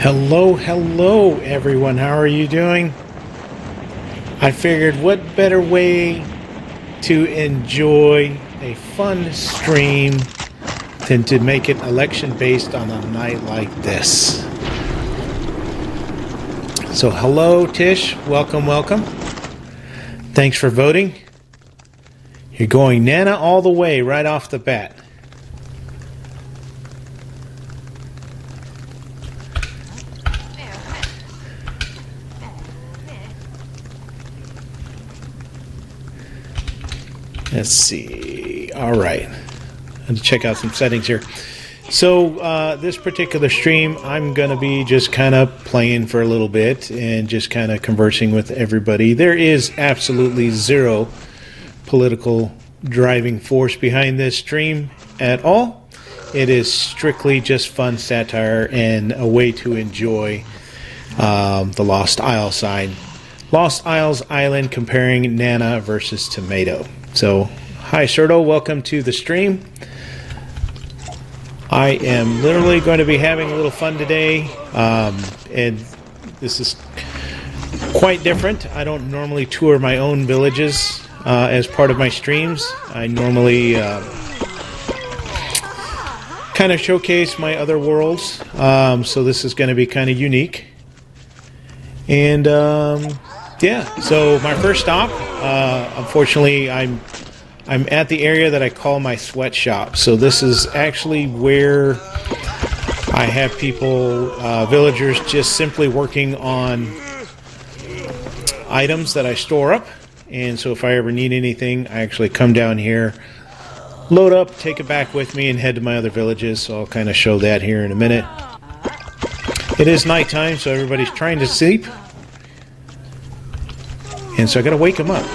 Hello everyone. How are you doing? I figured what better way to enjoy a fun stream than to make it election based on a night like this. So hello Tish, welcome. Thanks for voting. You're going Nana all the way right off the bat. Let's see. All right. I have to check out some settings here. So this particular stream, I'm going to be just kind of playing for a little bit and just kind of conversing with everybody. There is absolutely zero political driving force behind this stream at all. It is strictly just fun satire and a way to enjoy the Lost Isles side. Lost Isles Island comparing Nana versus Tomato. So, hi Serto, welcome to the stream. I am literally going to be having a little fun today, and this is quite different. I don't normally tour my own villages as part of my streams. I normally kind of showcase my other worlds, so this is going to be kind of unique. And yeah, so my first stop, unfortunately, I'm at the area that I call my sweatshop. So this is actually where I have people, villagers, just simply working on items that I store up. And so if I ever need anything, I actually come down here, load up, take it back with me, and head to my other villages. So I'll kind of show that here in a minute. It is nighttime, so everybody's trying to sleep. And so I gotta wake them up.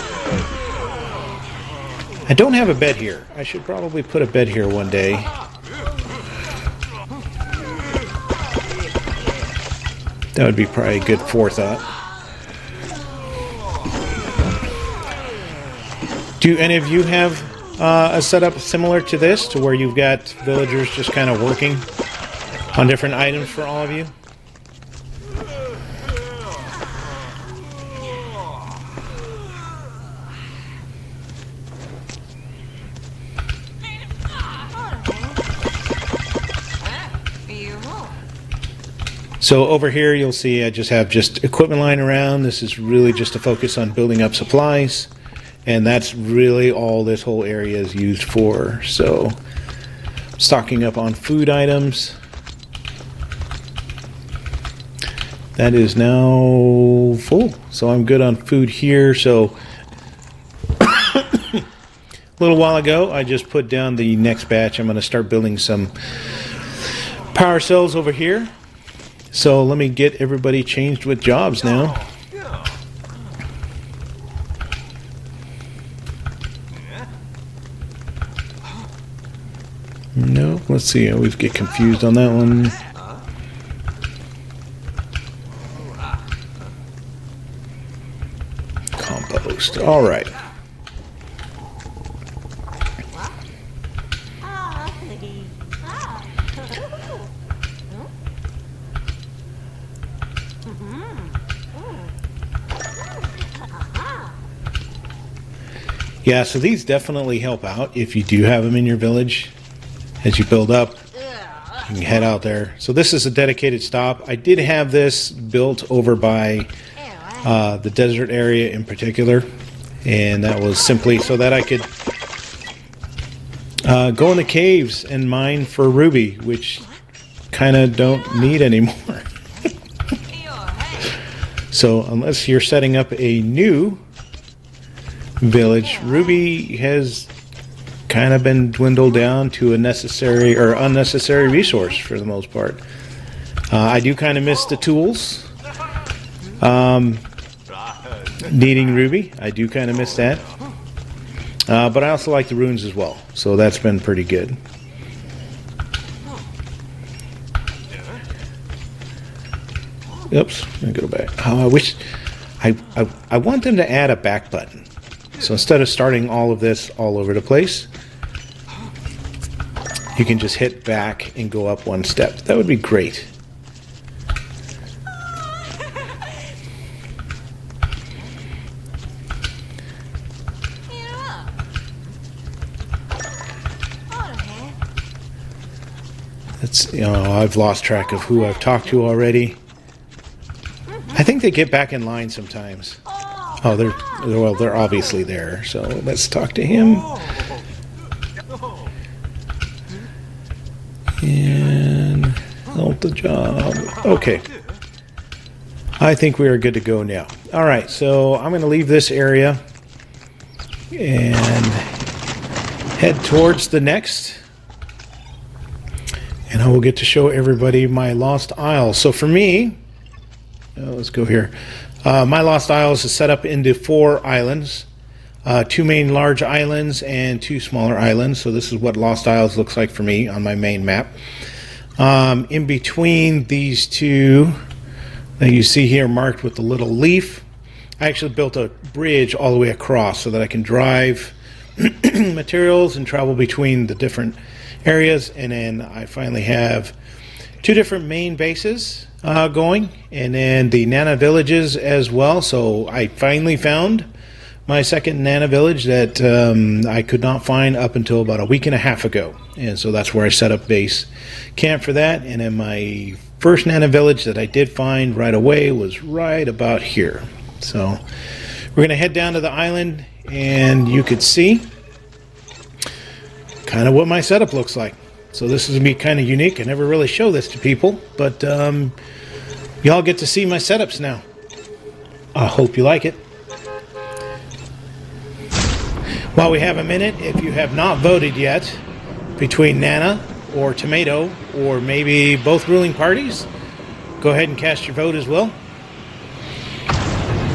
I don't have a bed here. I should probably put a bed here one day. That would be probably a good forethought. Do any of you have a setup similar to this, to where you've got villagers just kind of working on different items for all of you? So over here you'll see I just have equipment lying around. This is really just to focus on building up supplies, and that's really all this whole area is used for. So stocking up on food items. That is now full, so I'm good on food here. So a little while ago I just put down the next batch. I'm going to start building some power cells over here. So let me get everybody changed with jobs now. No, let's see. I always get confused on that one. Compost. All right. Yeah, so these definitely help out if you do have them in your village. As you build up, you can head out there. So this is a dedicated stop. I did have this built over by the desert area in particular, and that was simply so that I could go in the caves and mine for ruby, which kind of don't need anymore. So unless you're setting up a new village, ruby has kind of been dwindled down to a necessary or unnecessary resource for the most part. I do kind of miss the tools. Needing ruby, I do kind of miss that. But I also like the runes as well, so that's been pretty good. Oops, let me go back. Oh, I wish I want them to add a back button. So instead of starting all of this all over the place, you can just hit back and go up one step. That would be great. It's, I've lost track of who I've talked to already. I think they get back in line sometimes. Oh, they're obviously there. So let's talk to him. And help the job. Okay. I think we are good to go now. All right, so I'm going to leave this area and head towards the next. And I will get to show everybody my Lost Isles. So for me, let's go here. My Lost Isles is set up into 4 islands. 2 main large islands and 2 smaller islands. So this is what Lost Isles looks like for me on my main map. In between these 2 that you see here marked with the little leaf, I actually built a bridge all the way across so that I can drive materials and travel between the different areas. And then I finally have 2 different main bases going, and then the Nana villages as well. So I finally found my second Nana village that I could not find up until about a week and a half ago. And so that's where I set up base camp for that. And then my first Nana village that I did find right away was right about here. So we're going to head down to the island, and you could see kind of what my setup looks like. So this is going to be kind of unique. I never really show this to people, but y'all get to see my setups now. I hope you like it. While we have a minute, if you have not voted yet between Nana or Tomato, or maybe both ruling parties, go ahead and cast your vote as well.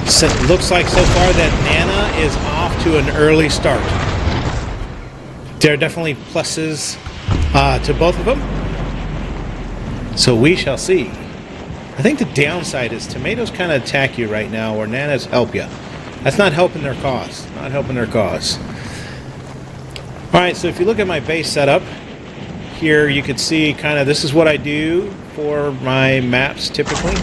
So it looks like so far that Nana is off to an early start. There are definitely pluses to both of them. So we shall see. I think the downside is Tomatoes kind of attack you right now, or Nanas help you. That's not helping their cause. Not helping their cause. Alright, so if you look at my base setup, here you can see kind of this is what I do for my maps typically.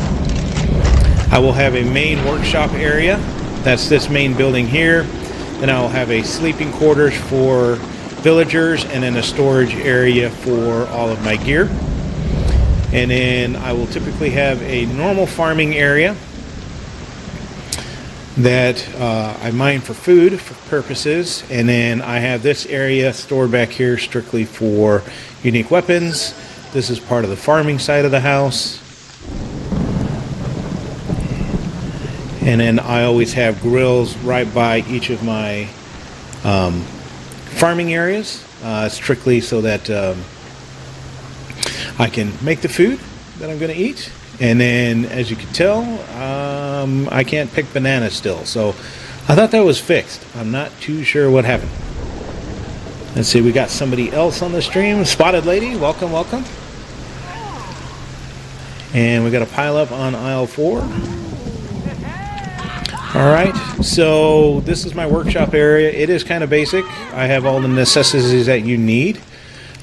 I will have a main workshop area. That's this main building here. Then I will have a sleeping quarters for villagers, and then a storage area for all of my gear. And then I will typically have a normal farming area that I mine for food for purposes, and then I have this area stored back here strictly for unique weapons. This is part of the farming side of the house. And then I always have grills right by each of my farming areas, strictly so that I can make the food that I'm going to eat. And then, as you can tell, I can't pick bananas still. So I thought that was fixed. I'm not too sure what happened. Let's see, we got somebody else on the stream. Spotted Lady, welcome, welcome. And we got a pile up on aisle 4. Alright, so this is my workshop area. It is kind of basic. I have all the necessities that you need.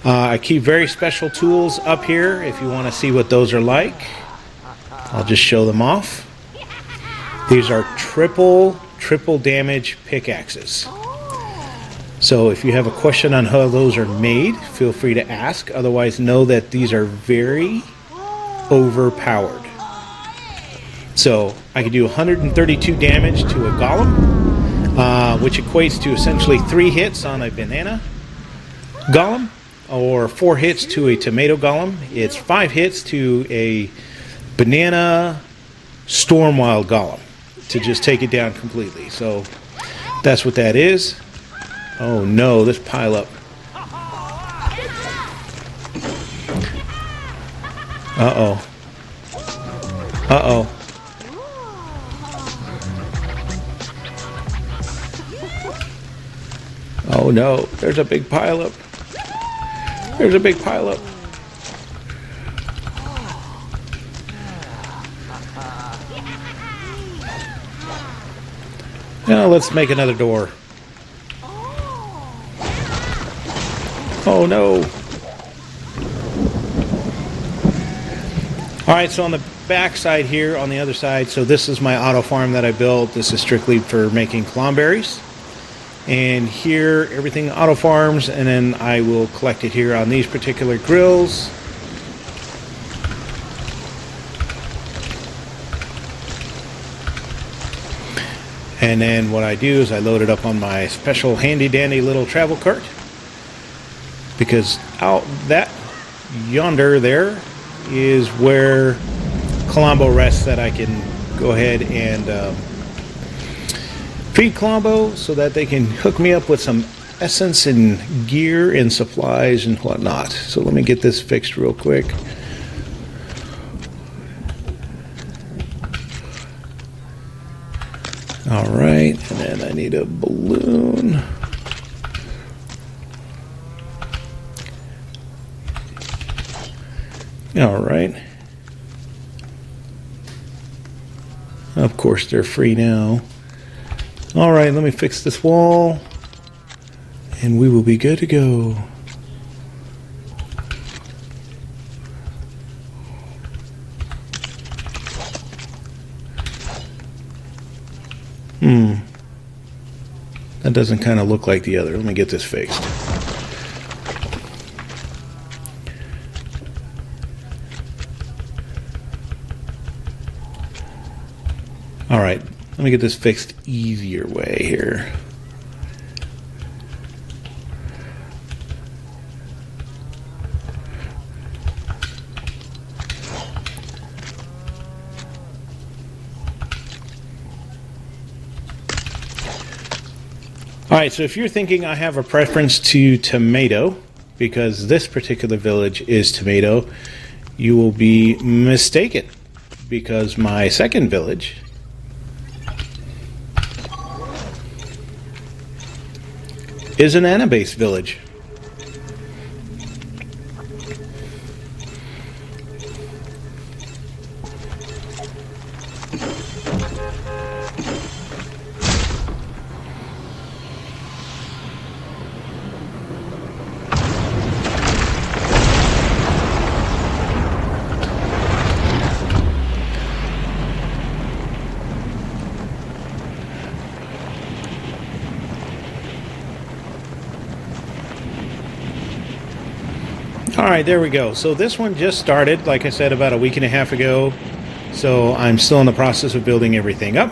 I keep very special tools up here if you want to see what those are like. I'll just show them off. These are triple damage pickaxes. So if you have a question on how those are made, feel free to ask. Otherwise, know that these are very overpowered. So I can do 132 damage to a golem, which equates to essentially 3 hits on a banana golem, or 4 hits to a tomato golem. It's 5 hits to a banana stormwild golem to just take it down completely. So that's what that is. Oh no, this pile up. Uh-oh. Uh-oh. Oh no, there's a big pile up. There's a big pile up. Now let's make another door. Oh no. Alright, so on the back side here, on the other side, so this is my auto farm that I built. This is strictly for making clomberries. And here, everything auto farms, and then I will collect it here on these particular grills. And then what I do is I load it up on my special handy dandy little travel cart, because out that yonder there is where Colombo rests, that I can go ahead and feed Colombo so that they can hook me up with some essence and gear and supplies and whatnot. So let me get this fixed real quick. All right, and then I need a balloon. All right. Of course, they're free now. All right, let me fix this wall, and we will be good to go. That doesn't kind of look like the other. Let me get this fixed. All right, let me get this fixed easier way here. All right, so if you're thinking I have a preference to tomato because this particular village is tomato, you will be mistaken, because my second village is an Anna-based village. All right, there we go. So this one just started, like I said, about a week and a half ago. So I'm still in the process of building everything up.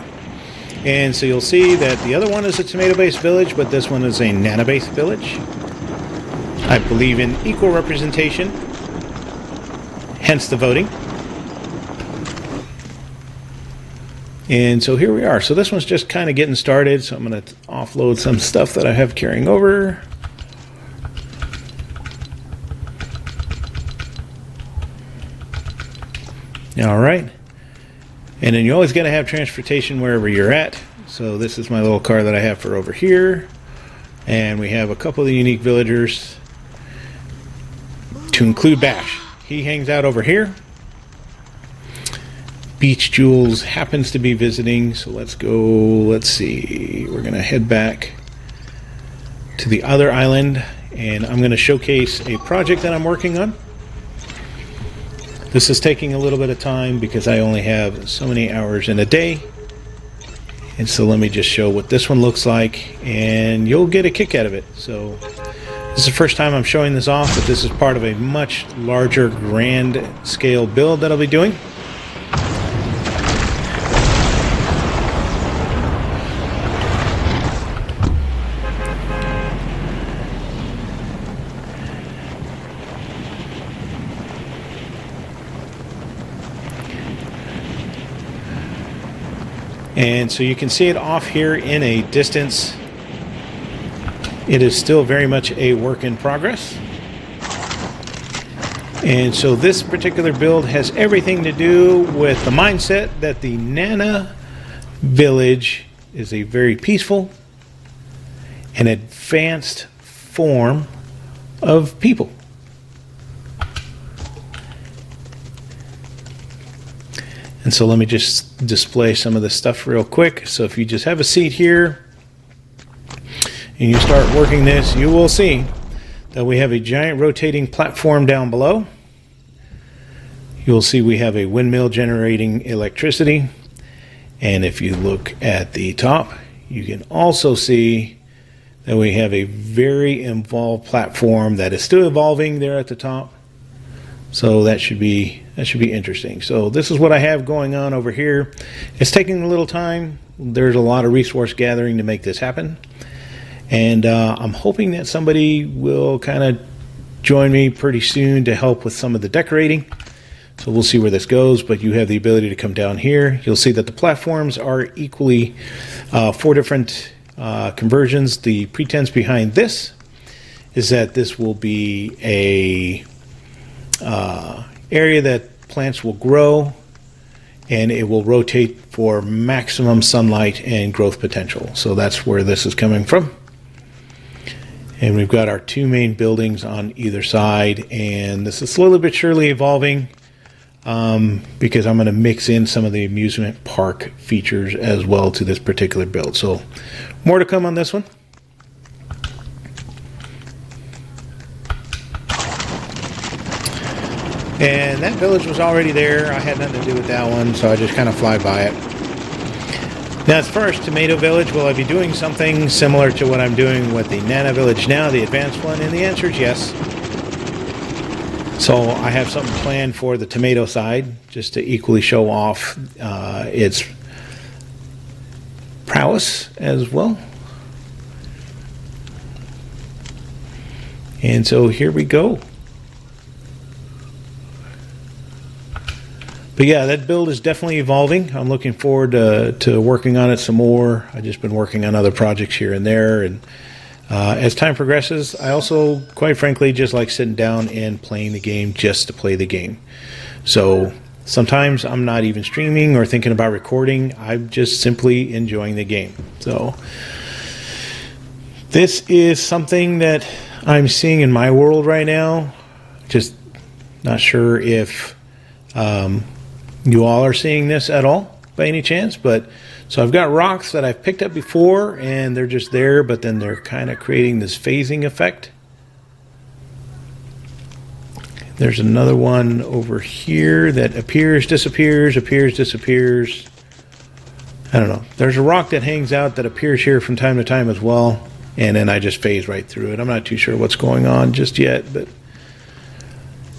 And so you'll see that the other one is a tomato-based village, but this one is a nana-based village. I believe in equal representation, hence the voting. And so here we are. So this one's just kind of getting started. So I'm going to offload some stuff that I have carrying over. All right, and then you always got to have transportation wherever you're at. So this is my little car that I have for over here, and we have a couple of unique villagers, to include Bash. He hangs out over here. Beach Jules happens to be visiting, so let's go. Let's see, we're gonna head back to the other island, and I'm gonna showcase a project that I'm working on. This is taking a little bit of time because I only have so many hours in a day. And so let me just show what this one looks like, and you'll get a kick out of it. So this is the first time I'm showing this off, but this is part of a much larger grand scale build that I'll be doing. And so you can see it off here in a distance. It is still very much a work in progress. And so this particular build has everything to do with the mindset that the Nana village is a very peaceful and advanced form of people. And so let me just display some of this stuff real quick. So if you just have a seat here and you start working this, you will see that we have a giant rotating platform down below. You'll see we have a windmill generating electricity. And if you look at the top, you can also see that we have a very involved platform that is still evolving there at the top. So that should be interesting. So this is what I have going on over here. It's taking a little time, there's a lot of resource gathering to make this happen. And I'm hoping that somebody will kind of join me pretty soon to help with some of the decorating. So we'll see where this goes, but you have the ability to come down here. You'll see that the platforms are equally 4 different conversions. The pretense behind this is that this will be a area that plants will grow, and it will rotate for maximum sunlight and growth potential. So that's where this is coming from. And we've got our 2 main buildings on either side, and this is slowly but surely evolving because I'm going to mix in some of the amusement park features as well to this particular build. So more to come on this one. And that village was already there. I had nothing to do with that one, so I just kind of fly by it. Now, as far as Tomato Village, will I be doing something similar to what I'm doing with the Nana Village now, the advanced one? And the answer is yes. So I have something planned for the tomato side, just to equally show off its prowess as well. And so here we go. But yeah, that build is definitely evolving. I'm looking forward to working on it some more. I've just been working on other projects here and there. And as time progresses, I also, quite frankly, just like sitting down and playing the game just to play the game. So sometimes I'm not even streaming or thinking about recording. I'm just simply enjoying the game. So this is something that I'm seeing in my world right now. Just not sure if you all are seeing this at all by any chance, but so I've got rocks that I've picked up before and they're just there, but then they're kind of creating this phasing effect. There's another one over here that appears, disappears, appears, disappears. I don't know. There's a rock that hangs out that appears here from time to time as well, and then I just phase right through it. I'm not too sure what's going on just yet, but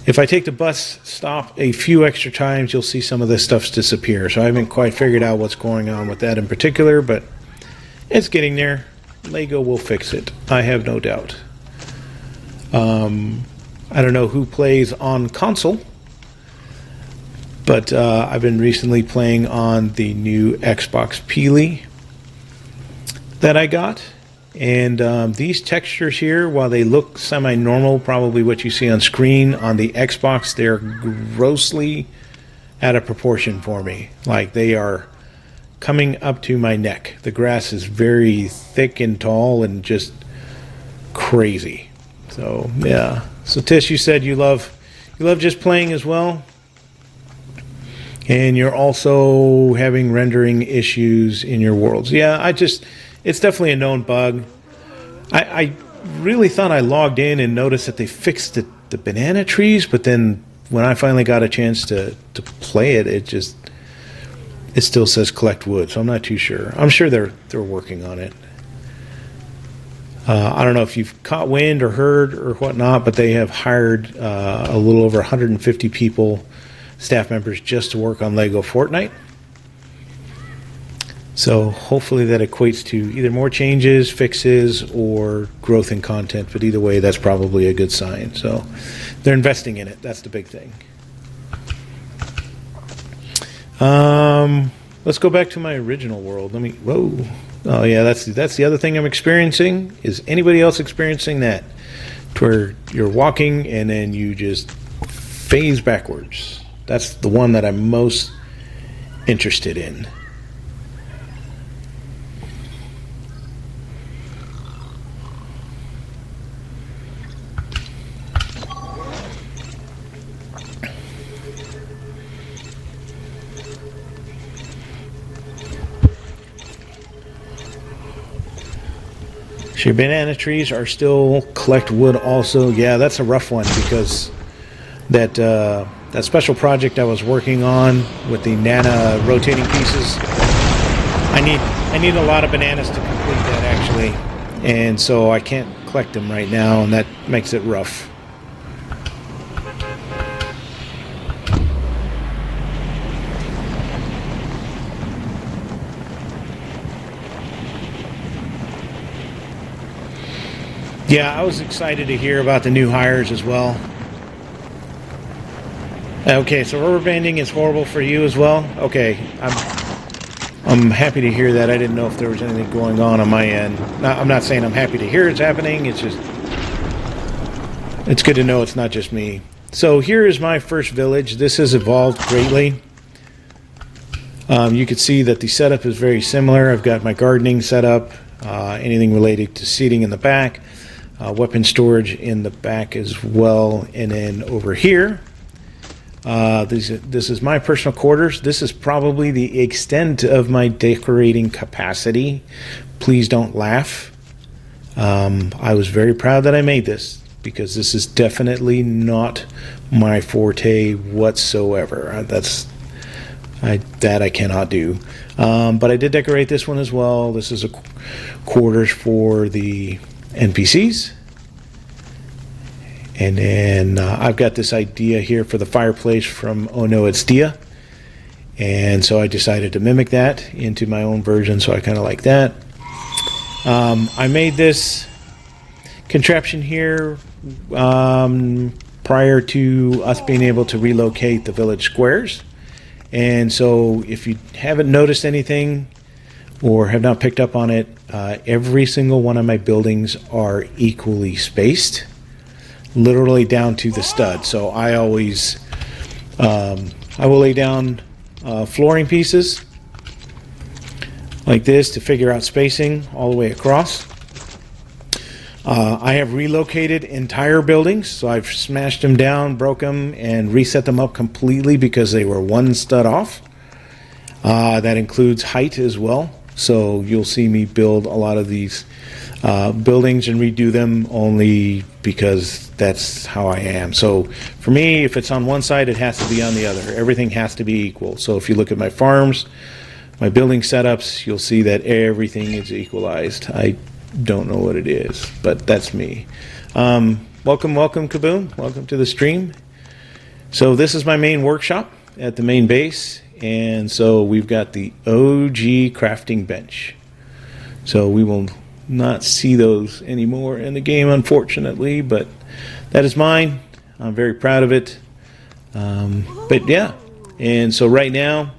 if I take the bus stop a few extra times, you'll see some of this stuff disappear. So I haven't quite figured out what's going on with that in particular, but it's getting there. Lego will fix it, I have no doubt. I don't know who plays on console, but I've been recently playing on the new Xbox Peely that I got. And these textures here, while they look semi-normal, probably what you see on screen, on the Xbox, they're grossly out of proportion for me. Like, they are coming up to my neck. The grass is very thick and tall and just crazy. So, yeah. So, Tish, you said you love just playing as well? And you're also having rendering issues in your worlds. Yeah, it's definitely a known bug. I really thought I logged in and noticed that they fixed the banana trees, but then when I finally got a chance to play it, it still says collect wood, so I'm not too sure. I'm sure they're working on it. I don't know if you've caught wind or heard or whatnot, but they have hired a little over 150 people, staff members, just to work on Lego Fortnite. So hopefully that equates to either more changes, fixes, or growth in content. But either way, that's probably a good sign. So they're investing in it. That's the big thing. Let's go back to my original world. Whoa. Oh yeah, that's the other thing I'm experiencing. Is anybody else experiencing that? Where you're walking and then you just phase backwards. That's the one that I'm most interested in. Your banana trees are still collect wood also. Yeah, that's a rough one because that special project I was working on with the Nana rotating pieces, I need a lot of bananas to complete that actually, and so I can't collect them right now, and that makes it rough. Yeah, I was excited to hear about the new hires as well. Okay, so rubber banding is horrible for you as well. Okay, I'm happy to hear that. I didn't know if there was anything going on my end. I'm not saying I'm happy to hear it's happening. It's just, it's good to know it's not just me. So here is my first village. This has evolved greatly. You can see that the setup is very similar. I've got my gardening set up, anything related to seating in the back, weapon storage in the back as well, and then over here, this is my personal quarters. This is probably the extent of my decorating capacity. Please don't laugh. I was very proud that I made this because this is definitely not my forte whatsoever. That I cannot do. But I did decorate this one as well. This is a quarters for the NPCs. And then I've got this idea here for the fireplace from Oh No, It's Dia. And so I decided to mimic that into my own version, so I kind of like that. I made this contraption here prior to us being able to relocate the village squares. And so if you haven't noticed anything or have not picked up on it, every single one of my buildings are equally spaced, literally down to the stud. So I always, I will lay down flooring pieces like this to figure out spacing all the way across. I have relocated entire buildings, so I've smashed them down, broke them, and reset them up completely because they were one stud off. That includes height as well, so you'll see me build a lot of these buildings and redo them only because that's how I am. So for me, if it's on one side, it has to be on the other. Everything has to be equal. So if you look at my farms, my building setups, you'll see that everything is equalized. I don't know what it is, but that's me. Welcome Kaboom. Welcome to the stream. So this is my main workshop at the main base, and so we've got the OG crafting bench. So we will not see those anymore in the game, unfortunately, but that is mine. I'm very proud of it. But yeah, and so right now,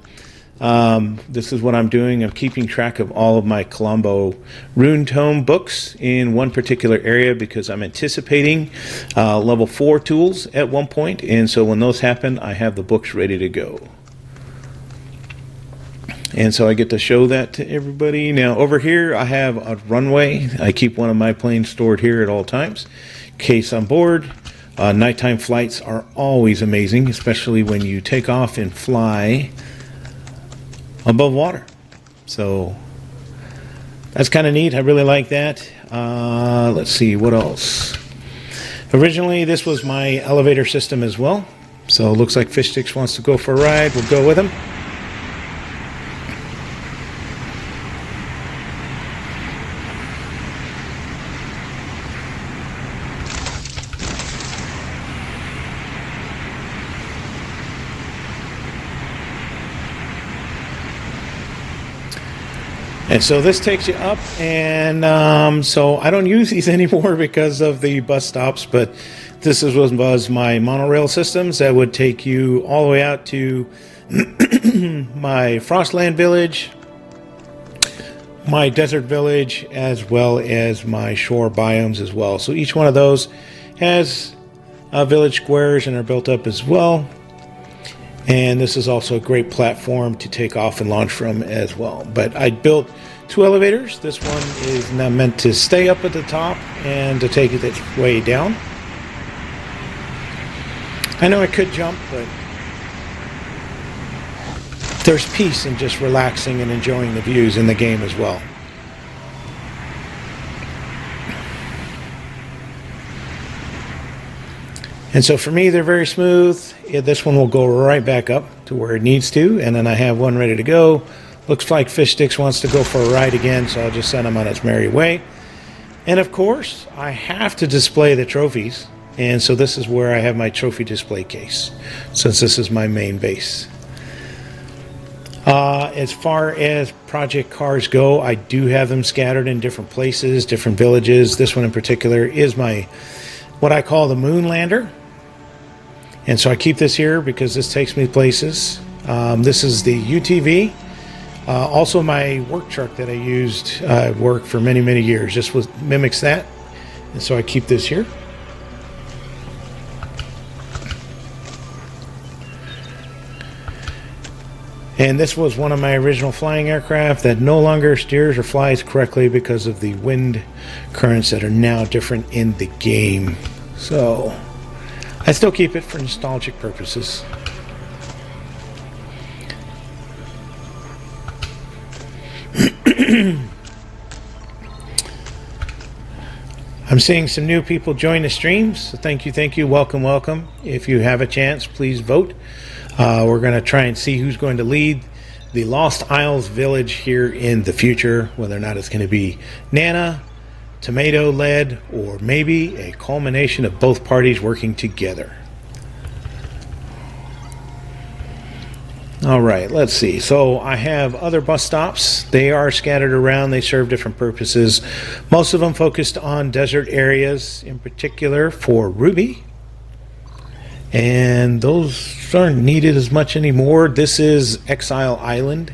this is what I'm doing. I'm keeping track of all of my Colombo Rune Tome books in one particular area because I'm anticipating level 4 tools at one point, and so when those happen, I have the books ready to go. And so I get to show that to everybody. Now over here I have a runway. I keep one of my planes stored here at all times in case I'm bored. Nighttime flights are always amazing, especially when you take off and fly above water. So that's kind of neat. I really like that. Let's see, what else? Originally this was my elevator system as well. So it looks like Fish Sticks wants to go for a ride. We'll go with him. And so this takes you up, and so I don't use these anymore because of the bus stops, but this was my monorail systems that would take you all the way out to my Frostland village, my desert village, as well as my shore biomes as well. So each one of those has village squares and are built up as well. And this is also a great platform to take off and launch from as well. But I built 2 elevators. This one is now meant to stay up at the top and to take it its way down. I know I could jump, but there's peace in just relaxing and enjoying the views in the game as well. And so for me, they're very smooth. Yeah, this one will go right back up to where it needs to, and then I have one ready to go. Looks like Fish Sticks wants to go for a ride again, so I'll just send him on its merry way. And of course, I have to display the trophies, and so this is where I have my trophy display case, since this is my main base. As far as project cars go, I do have them scattered in different places, different villages. This one in particular is what I call the moon lander. And so I keep this here because this takes me places. This is the UTV. Also my work truck that I used work for many, many years. This mimics that. And so I keep this here. And this was one of my original flying aircraft that no longer steers or flies correctly because of the wind currents that are now different in the game. So I still keep it for nostalgic purposes. I'm seeing some new people join the streams, so thank you, welcome, welcome. If you have a chance, please vote. We're going to try and see who's going to lead the Lost Isles village here in the future, whether or not it's going to be Nana, Tomato led, or maybe a culmination of both parties working together. All right, let's see. So I have other bus stops. They are scattered around. They serve different purposes. Most of them focused on desert areas, in particular for Ruby. And those aren't needed as much anymore. This is Exile Island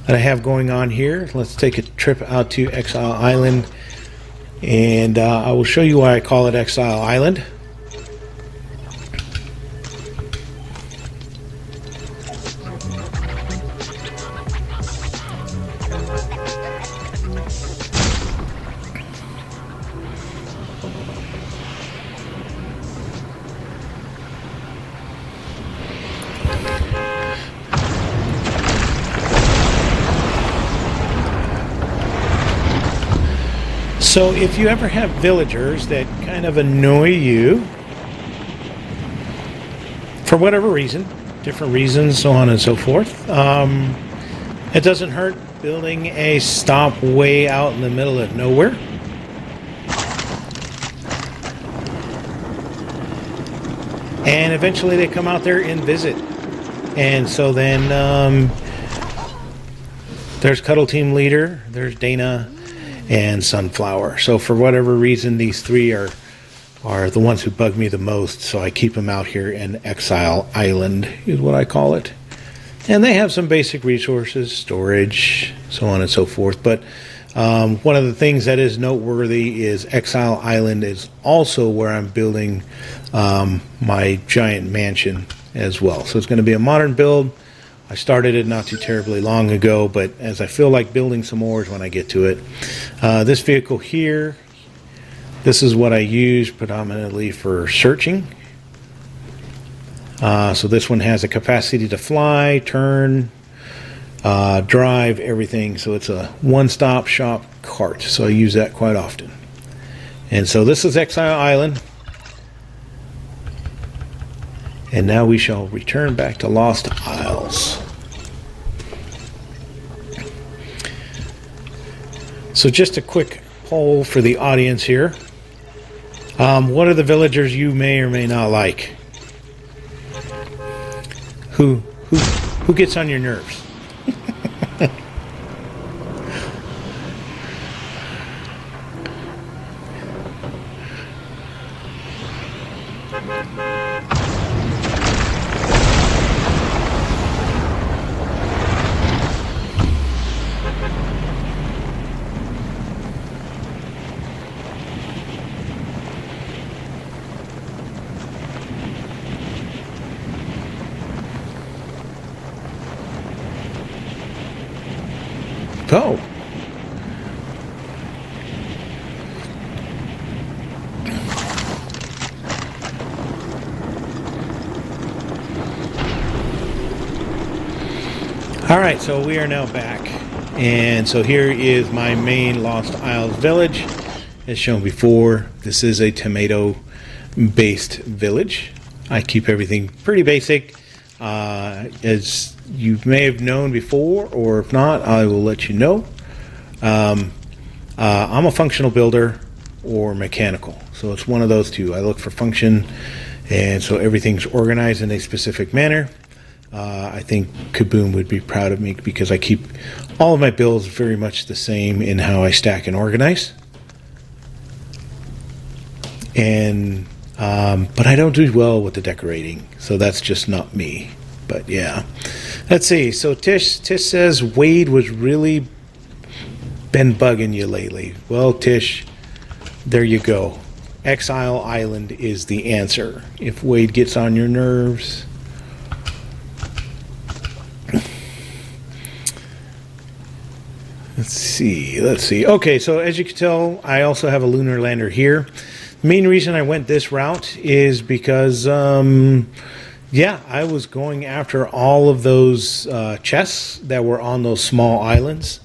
that I have going on here. Let's take a trip out to Exile Island, and I will show you why I call it Exile Island. So if you ever have villagers that kind of annoy you for whatever reason, different reasons, so on and so forth, it doesn't hurt building a stop way out in the middle of nowhere. And eventually they come out there and visit. And so then there's Cuddle Team Leader, there's Dana, and Sunflower. So for whatever reason, these three are the ones who bug me the most, so I keep them out here in Exile Island, is what I call it. And they have some basic resources, storage, so on and so forth. But one of the things that is noteworthy is Exile Island is also where I'm building my giant mansion as well. So it's going to be a modern build. I started it not too terribly long ago, but as I feel like building some more is when I get to it. This vehicle here, this is what I use predominantly for searching. So this one has a capacity to fly, turn, drive, everything. So it's a one-stop shop cart. So I use that quite often. And so this is Exile Island. And now we shall return back to Lost Isles. So just a quick poll for the audience here. What are the villagers you may or may not like? Who gets on your nerves? Oh. Alright, so we are now back. And so here is my main Lost Isles village. As shown before, this is a tomato-based village. I keep everything pretty basic. As you may have known before, or if not, I will let you know. I'm a functional builder or mechanical, so it's one of those two. I look for function, and so everything's organized in a specific manner. I think Kaboom would be proud of me because I keep all of my builds very much the same in how I stack and organize. And but I don't do well with the decorating, so that's just not me. But yeah, let's see. So Tish says Wade was really been bugging you lately. Well, Tish, there you go. Exile Island is the answer if Wade gets on your nerves. Let's see. Okay, so as you can tell, I also have a lunar lander here. The main reason I went this route is because, yeah, I was going after all of those chests that were on those small islands,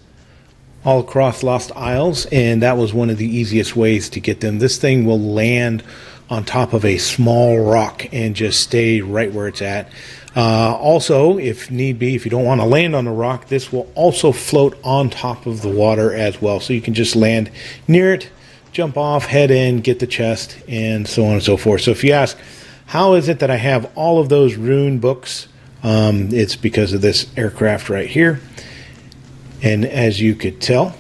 all across Lost Isles, and that was one of the easiest ways to get them. This thing will land on top of a small rock and just stay right where it's at. Also, if need be, if you don't want to land on the rock, this will also float on top of the water as well. So you can just land near it, jump off, head in, get the chest, and so on and so forth. So if you ask, how is it that I have all of those rune books? It's because of this aircraft right here. And as you could tell,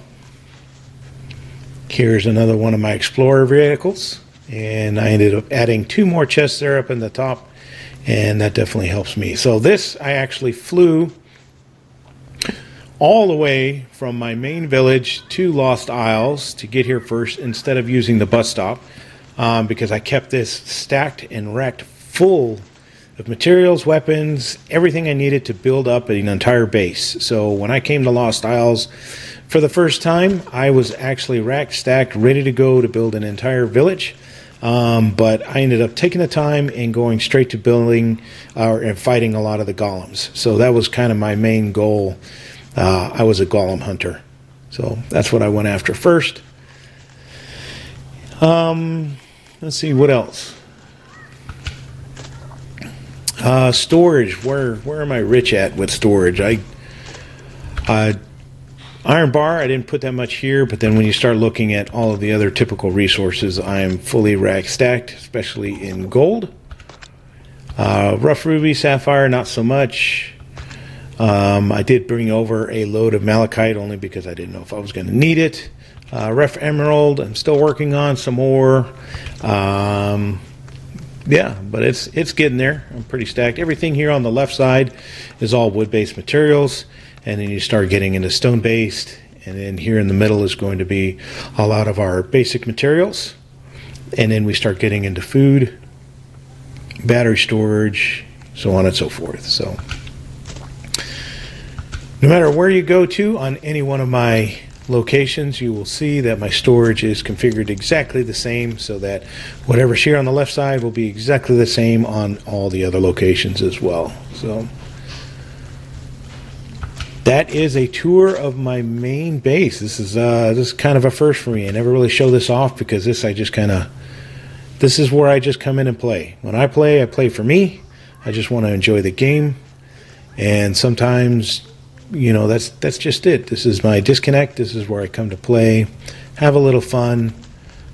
here's another one of my Explorer vehicles. And I ended up adding 2 more chests there up in the top. And that definitely helps me. So this, I actually flew all the way from my main village to Lost Isles to get here first instead of using the bus stop, because I kept this stacked and racked full of materials, weapons, everything I needed to build up an entire base. So when I came to Lost Isles for the first time, I was actually racked, stacked, ready to go to build an entire village. But I ended up taking the time and going straight to building and fighting a lot of the golems. So that was kind of my main goal. I was a golem hunter. So that's what I went after first. Let's see, what else? Storage. Where am I rich at with storage? Iron bar, I didn't put that much here, but then when you start looking at all of the other typical resources, I am fully rack stacked, especially in gold. Rough ruby, sapphire, not so much. I did bring over a load of malachite only because I didn't know if I was going to need it. Rough emerald, I'm still working on some more. Yeah, but it's getting there. I'm pretty stacked. Everything here on the left side is all wood-based materials. And then you start getting into stone-based, and then here in the middle is going to be a lot of our basic materials. And then we start getting into food, battery storage, so on and so forth. So no matter where you go to on any one of my locations, you will see that my storage is configured exactly the same, so that whatever's here on the left side will be exactly the same on all the other locations as well. So that is a tour of my main base. This is kind of a first for me. I never really show this off because this is where I just come in and play. When I play for me. I just want to enjoy the game. And sometimes, you know, that's just it. This is my disconnect. This is where I come to play, have a little fun.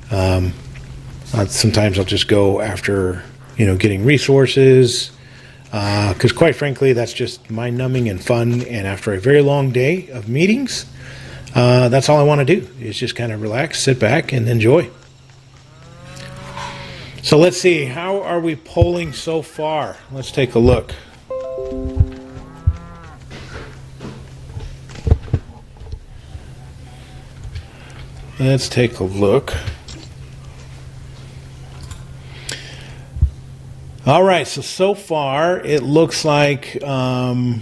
Sometimes I'll just go after, you know, getting resources. Because quite frankly, that's just mind numbing and fun. And after a very long day of meetings, that's all I want to do is just kind of relax, sit back, and enjoy. So let's see, how are we polling so far? Let's take a look. Let's take a look. All right, so far it looks like a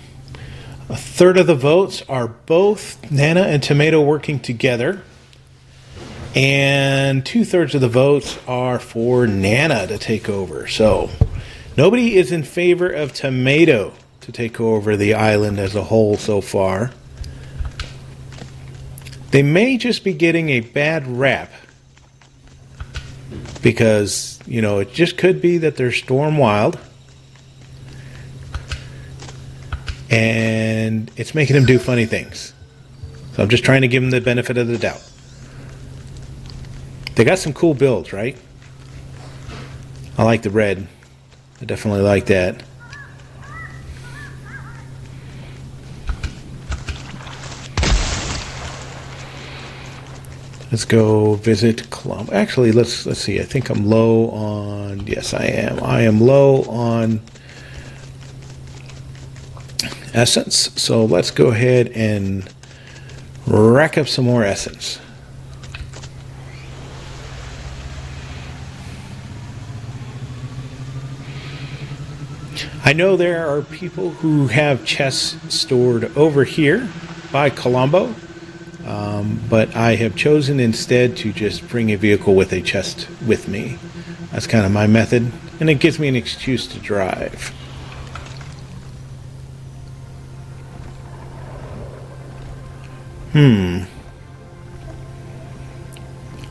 third of the votes are both Nana and Tomato working together, and 2/3 of the votes are for Nana to take over. So nobody is in favor of Tomato to take over the island as a whole so far. They may just be getting a bad rap because, you know, it just could be that they're storm wild and it's making them do funny things. So I'm just trying to give them the benefit of the doubt. They got some cool builds, right? I like the red. I definitely like that. Let's go visit Colombo. Actually, let's see. I think I'm low on. Yes, I am. I am low on essence. So let's go ahead and rack up some more essence. I know there are people who have chests stored over here by Colombo. But I have chosen instead to just bring a vehicle with a chest with me. That's kind of my method, and it gives me an excuse to drive. I'm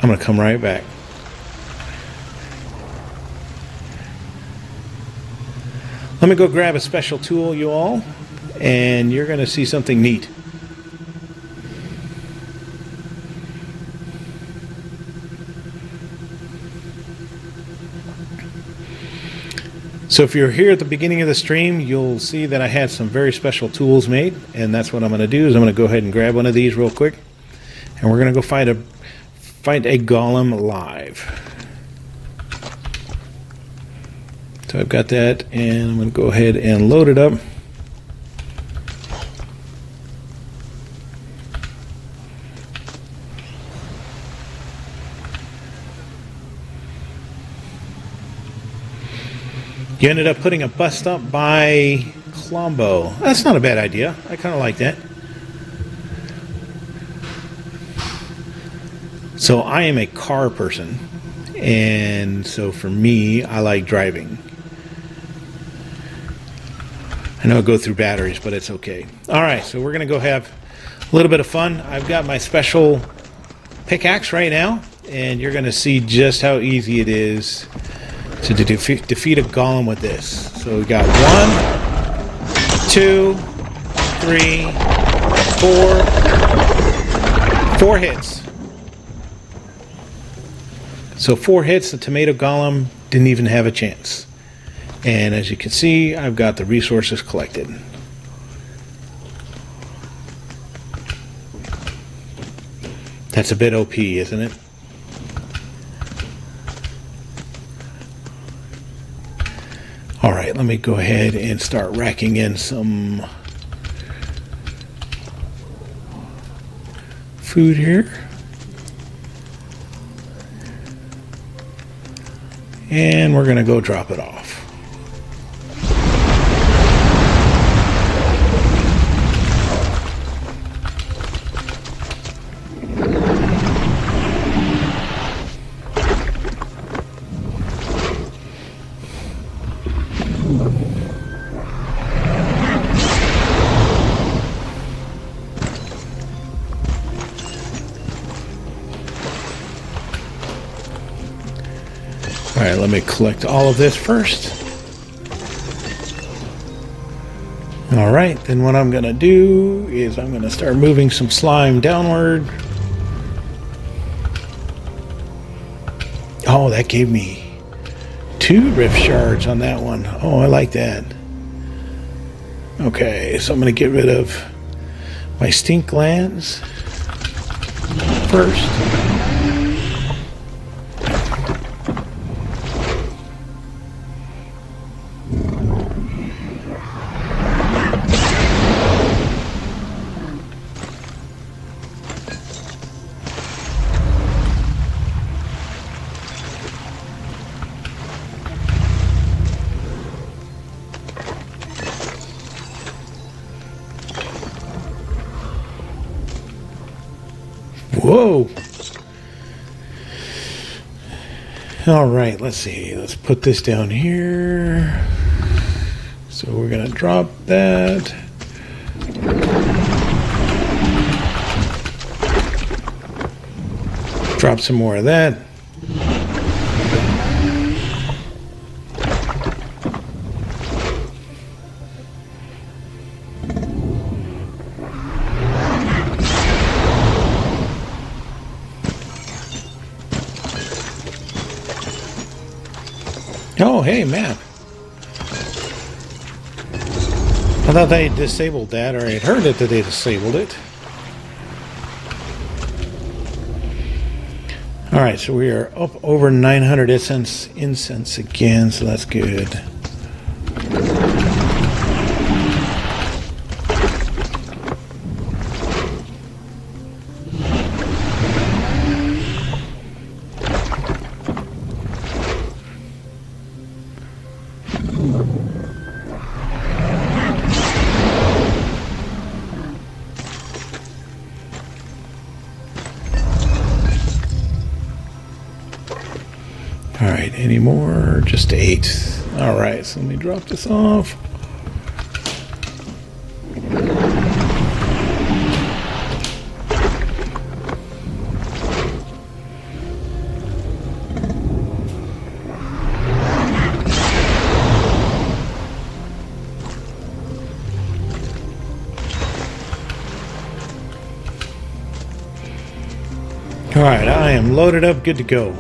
going to come right back. Let me go grab a special tool, you all, and you're going to see something neat. So if you're here at the beginning of the stream, you'll see that I had some very special tools made, and that's what I'm going to do is I'm going to go ahead and grab one of these real quick, and we're going to go fight a golem live. So I've got that, and I'm going to go ahead and load it up. You ended up putting a bus stop by Colombo. That's not a bad idea. I kind of like that. So I am a car person, and so for me, I like driving. I know I go through batteries, but it's okay. All right, so we're going to go have a little bit of fun. I've got my special pickaxe right now, and you're going to see just how easy it is to defeat a golem with this. So we got 1, 2, 3, 4. 4 hits. So 4 hits, the tomato golem didn't even have a chance. And as you can see, I've got the resources collected. That's a bit OP, isn't it? All right, let me go ahead and start racking in some food here. And we're going to go drop it off. All right, let me collect all of this first. All right, then what I'm going to do is I'm going to start moving some slime downward. Oh, that gave me 2 rift shards on that one. Oh, I like that. Okay, so I'm going to get rid of my stink glands first. Whoa! All right, let's see. Let's put this down here. So we're going to drop that. Drop some more of that. Oh, hey, map. I thought they disabled that, or I had heard that they disabled it. All right, so we are up over 900 incense again, so that's good. All right, any more? Just 8. All right, so let me drop this off. All right, I am loaded up, good to go.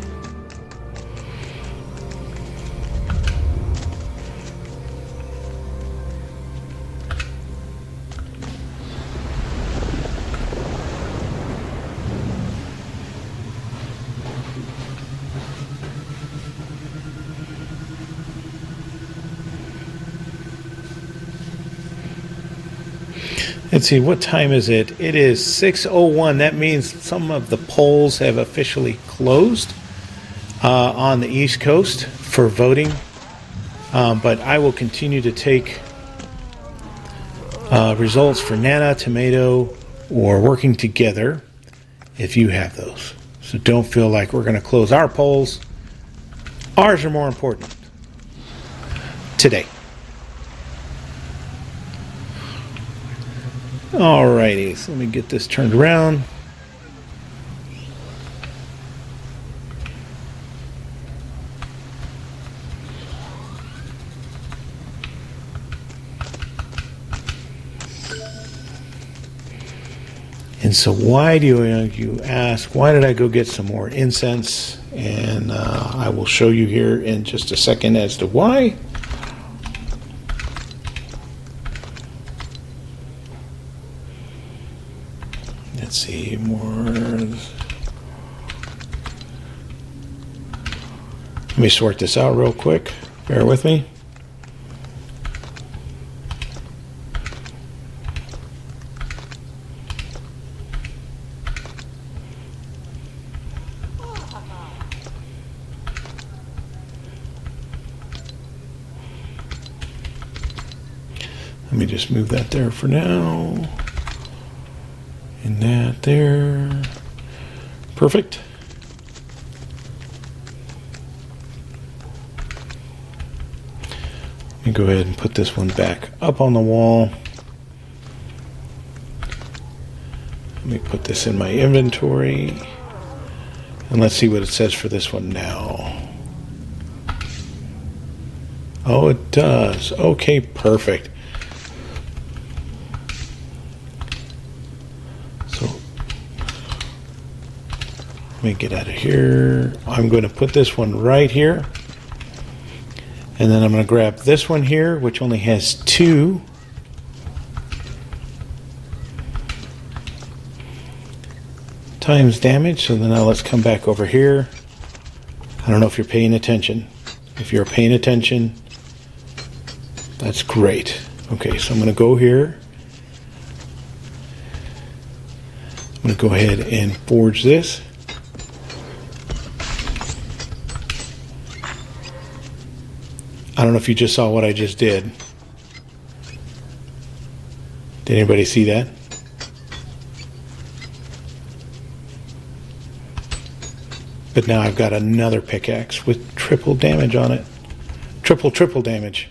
Let's see, what time is it? It is 6:01. That means some of the polls have officially closed on the East Coast for voting. But I will continue to take results for Nana, Tomato, or Working Together if you have those. So don't feel like we're going to close our polls. Ours are more important today. Alrighty, so let me get this turned around. And so why do you ask, why did I go get some more incense? And I will show you here in just a second as to why. Let's see, more. Let me sort this out real quick. Bear with me. Let me just move that there for now. And that there. Perfect. Let me go ahead and put this one back up on the wall. Let me put this in my inventory. And let's see what it says for this one now. Oh, it does. Okay, perfect. Let me get out of here. I'm going to put this one right here. And then I'm going to grab this one here, which only has 2. Times damage. So then now let's come back over here. I don't know if you're paying attention. If you're paying attention, that's great. Okay, so I'm going to go here. I'm going to go ahead and forge this. I don't know if you just saw what I just did. Did anybody see that? But now I've got another pickaxe with triple damage on it. Triple damage.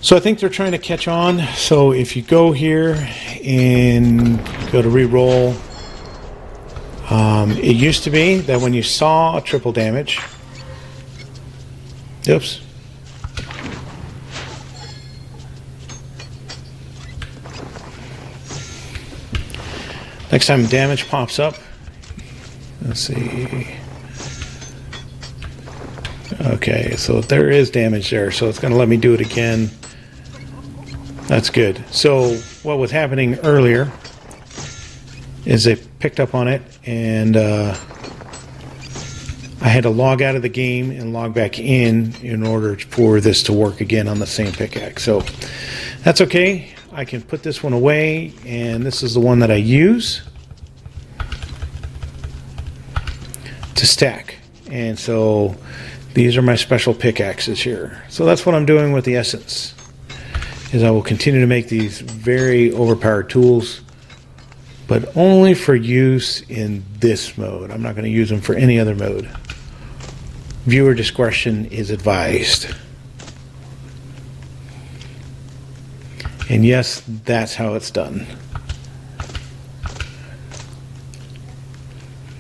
So I think they're trying to catch on. So if you go here and go to re-roll, it used to be that when you saw a triple damage, oops, next time damage pops up, let's see, okay, so there is damage there, so it's going to let me do it again. That's good. So what was happening earlier is I picked up on it, and I had to log out of the game and log back in order for this to work again on the same pickaxe. So that's okay. I can put this one away, and this is the one that I use to stack. And so these are my special pickaxes here. So that's what I'm doing with the Essence, is I will continue to make these very overpowered tools, but only for use in this mode. I'm not going to use them for any other mode. Viewer discretion is advised. And yes, that's how it's done.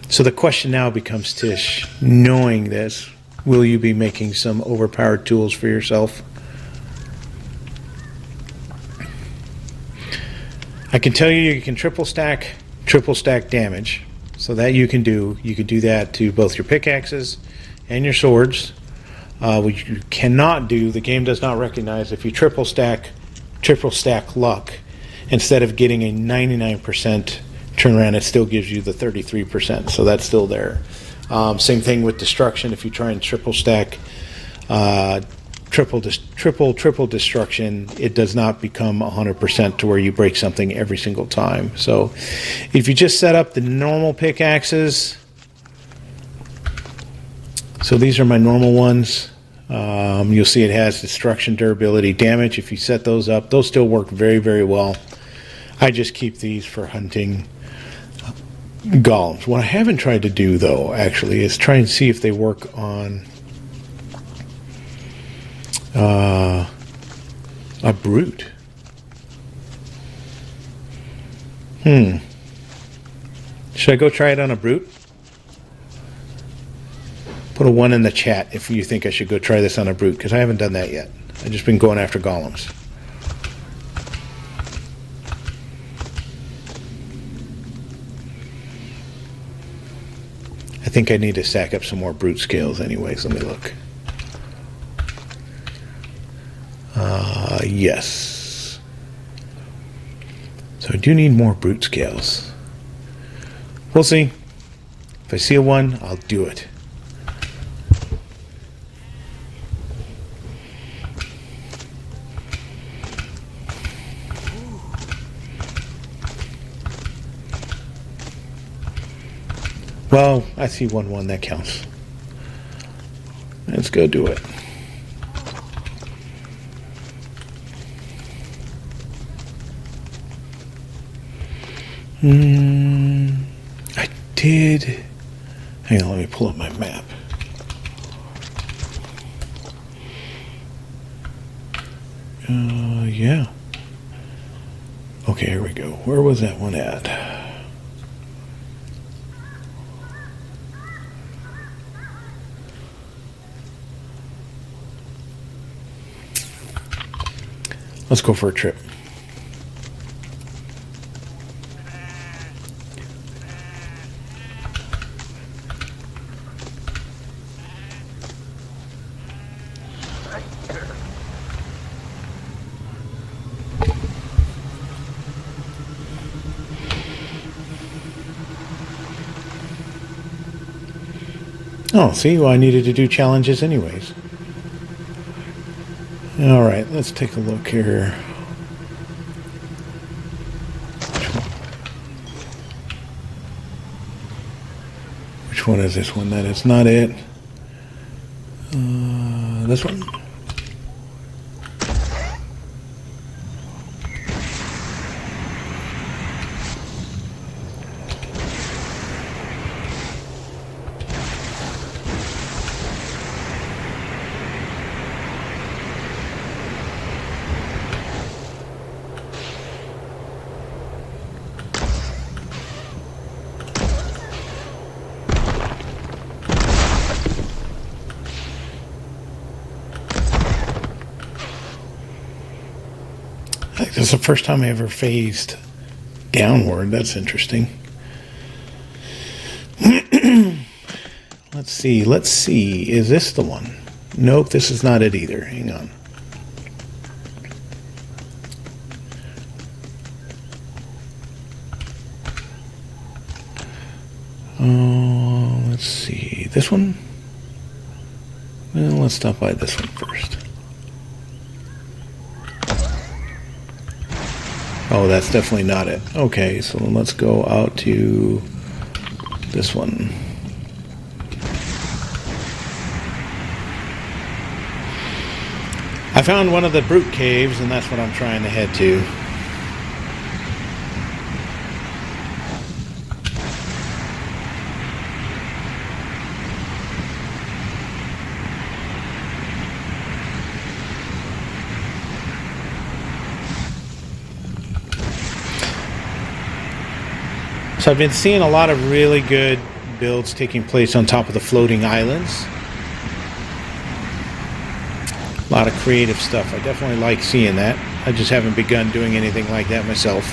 So the question now becomes, Tish, knowing this, will you be making some overpowered tools for yourself? I can tell you can triple stack damage. So that you can do. You could do that to both your pickaxes and your swords. What you cannot do, the game does not recognize, if you triple stack luck, instead of getting a 99% turnaround, it still gives you the 33%. So that's still there. Same thing with destruction. If you try and triple stack triple destruction, it does not become 100% to where you break something every single time. So if you just set up the normal pickaxes, so these are my normal ones. You'll see it has destruction, durability, damage. If you set those up, those still work very, very well. I just keep these for hunting golems. What I haven't tried to do, though, actually, is try and see if they work on a brute. Should I go try it on a brute? Put a 1 in the chat if you think I should go try this on a brute, because I haven't done that yet. I've just been going after golems. I think I need to stack up some more brute scales anyways. Let me look. Yes. So I do need more brute scales. We'll see. If I see a 1, I'll do it. Well, I see 1-1, that counts. Let's go do it. I did. Hang on, let me pull up my map. Yeah. Okay, here we go. Where was that one at? Let's go for a trip. Oh, see, well, I needed to do challenges anyways. All right, let's take a look here. Which one is this one? That is not it. This one. This is the first time I ever phased downward. That's interesting. Let's see. Let's see. Is this the one? Nope, this is not it either. Hang on. Let's see. This one? Well, let's stop by this one first. Oh, that's definitely not it. Okay, so let's go out to this one. I found one of the brute caves, and that's what I'm trying to head to. So I've been seeing a lot of really good builds taking place on top of the floating islands. A lot of creative stuff. I definitely like seeing that. I just haven't begun doing anything like that myself.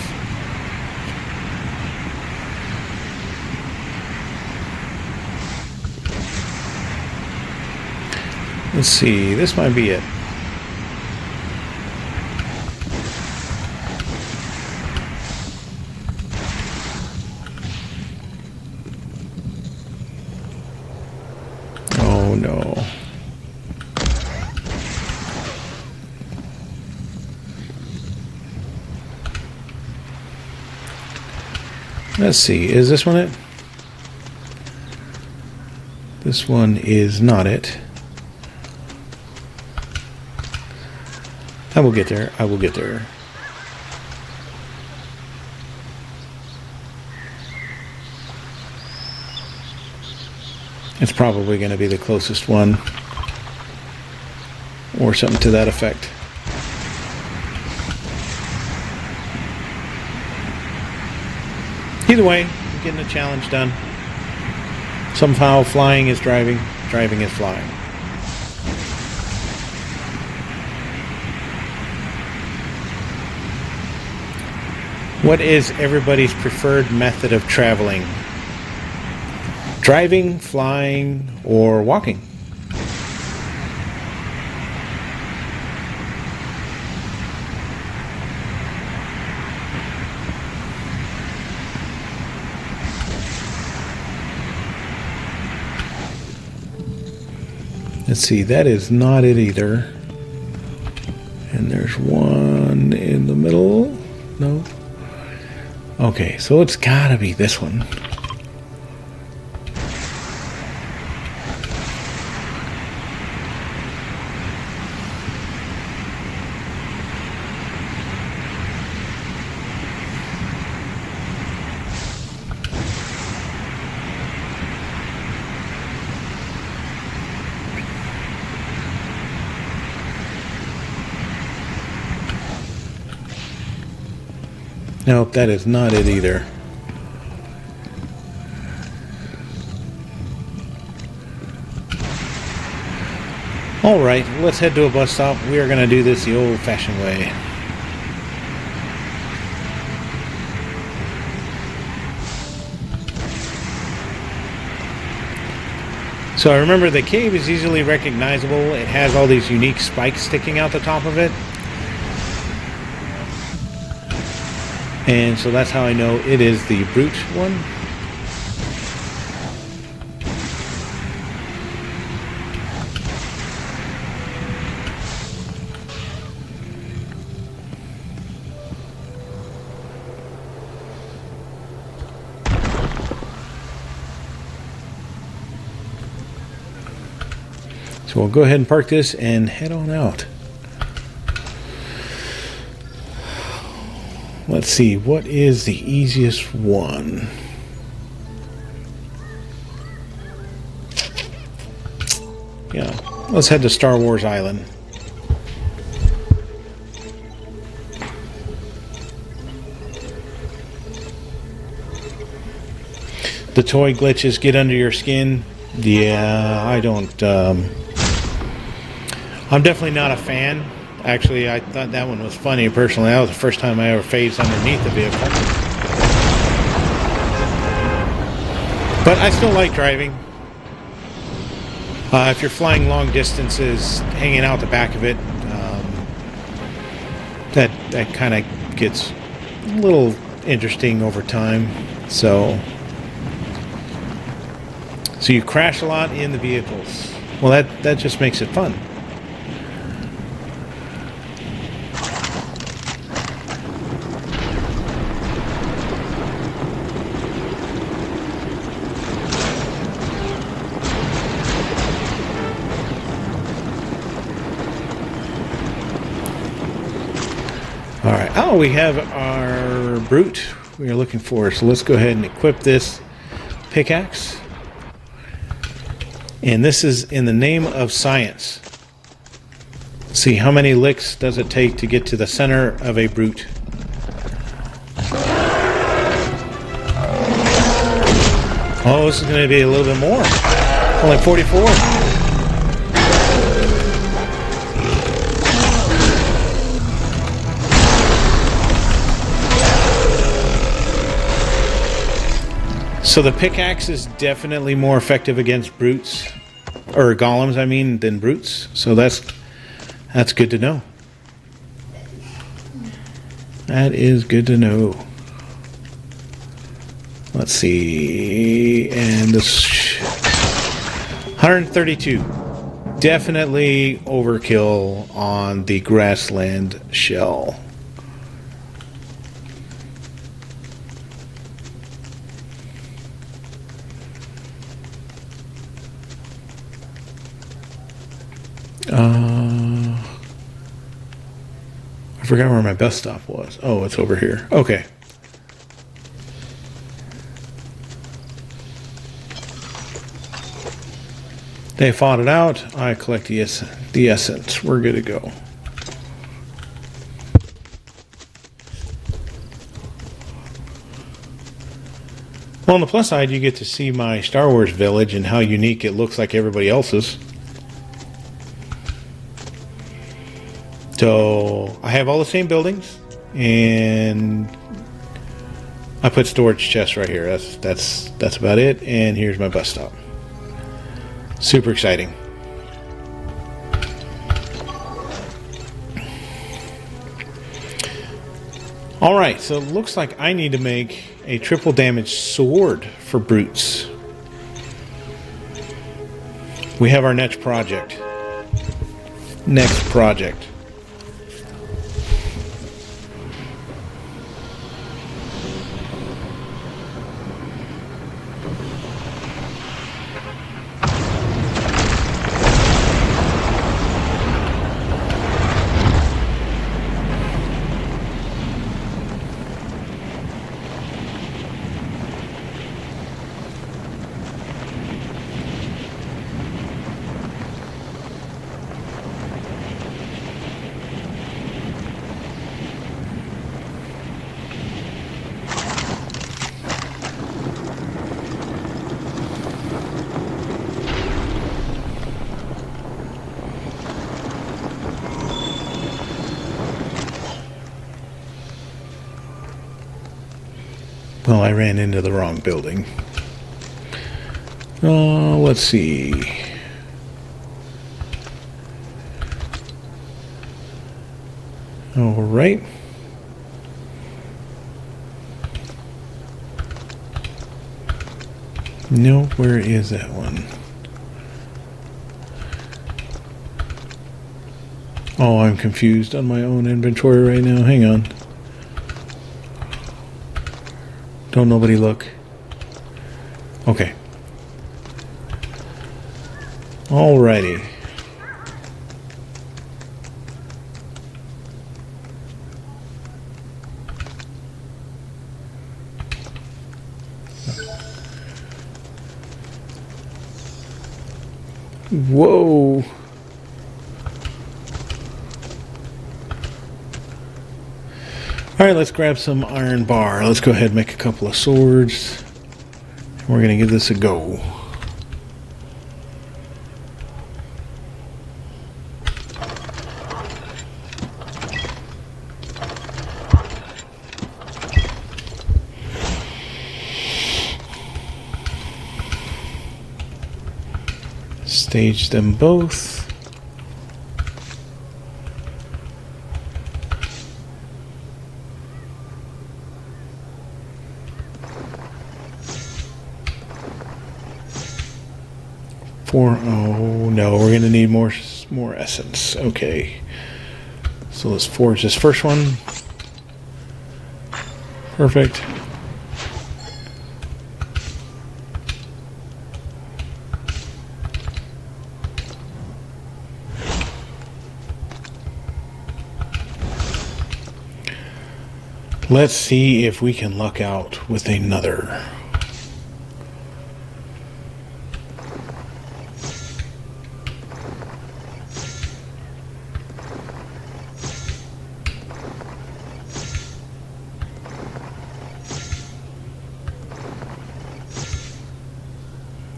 Let's see, this might be it. Oh no. Let's see, is this one it? This one is not it. I will get there. I will get there. It's probably going to be the closest one, or something to that effect. Either way, I'm getting the challenge done. Somehow flying is driving, driving is flying. What is everybody's preferred method of traveling? Driving, flying, or walking? Let's see, that is not it either. And there's one in the middle. No. Okay, so it's gotta be this one. Nope, that is not it either. Alright, let's head to a bus stop. We are going to do this the old-fashioned way. So I remember the cave is easily recognizable. It has all these unique spikes sticking out the top of it. And so that's how I know it is the brute one. So we'll go ahead and park this and head on out. Let's see, what is the easiest one? Yeah, let's head to Star Wars Island. The toy glitches get under your skin. Yeah, I don't... I'm definitely not a fan. Actually, I thought that one was funny, personally. That was the first time I ever phased underneath the vehicle. But I still like driving. If you're flying long distances, hanging out the back of it, that kind of gets a little interesting over time. So, So you crash a lot in the vehicles. Well, that just makes it fun. All right. Oh, we have our brute we are looking for. So let's go ahead and equip this pickaxe. And this is in the name of science. See, how many licks does it take to get to the center of a brute? Oh, this is going to be a little bit more. Only 44. So the pickaxe is definitely more effective against brutes, or golems, I mean, than brutes. So that's good to know. That is good to know. Let's see, and this 132. Definitely overkill on the grassland shell. I forgot where my best stop was. Oh, it's over here. Okay. They fought it out. I collect the essence. We're good to go. Well, on the plus side, you get to see my Star Wars village and how unique it looks like everybody else's. So I have all the same buildings, and I put storage chests right here. That's about it. And here's my bus stop. Super exciting. All right, so it looks like I need to make a triple damage sword for brutes. We have our next project. Well, I ran into the wrong building. Let's see. All right. No, where is that one? Oh, I'm confused on my own inventory right now. Hang on. Don't nobody look. Okay. Alrighty. Whoa. Alright, let's grab some iron bar. Let's go ahead and make a couple of swords. We're going to give this a go. Stage them both. Oh no, we're gonna need more essence. Okay, so let's forge this first one. Perfect. Let's see if we can luck out with another.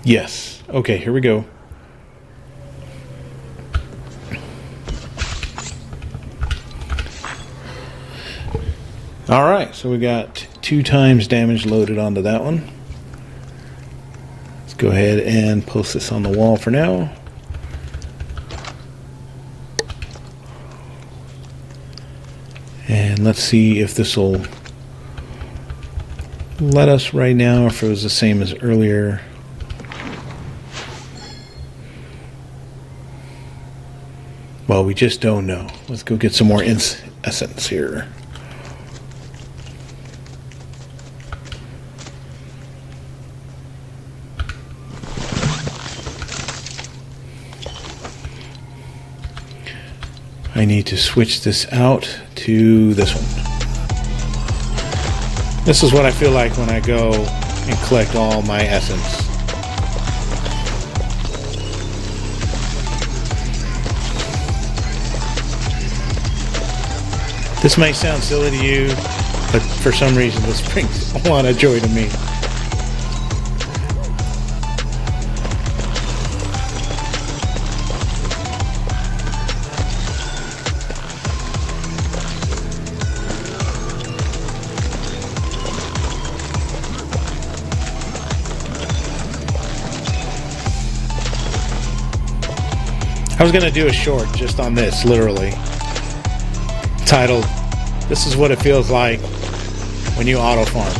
Yes. Okay, here we go. All right, so we got 2 times damage loaded onto that one. Let's go ahead and post this on the wall for now. And let's see if this will let us right now, if it was the same as earlier. Well, we just don't know. Let's go get some more essence here. I need to switch this out to this one. This is what I feel like when I go and collect all my essence. This might sound silly to you, but for some reason this brings a lot of joy to me. I was going to do a short just on this, literally, titled, "This is what it feels like when you auto farm."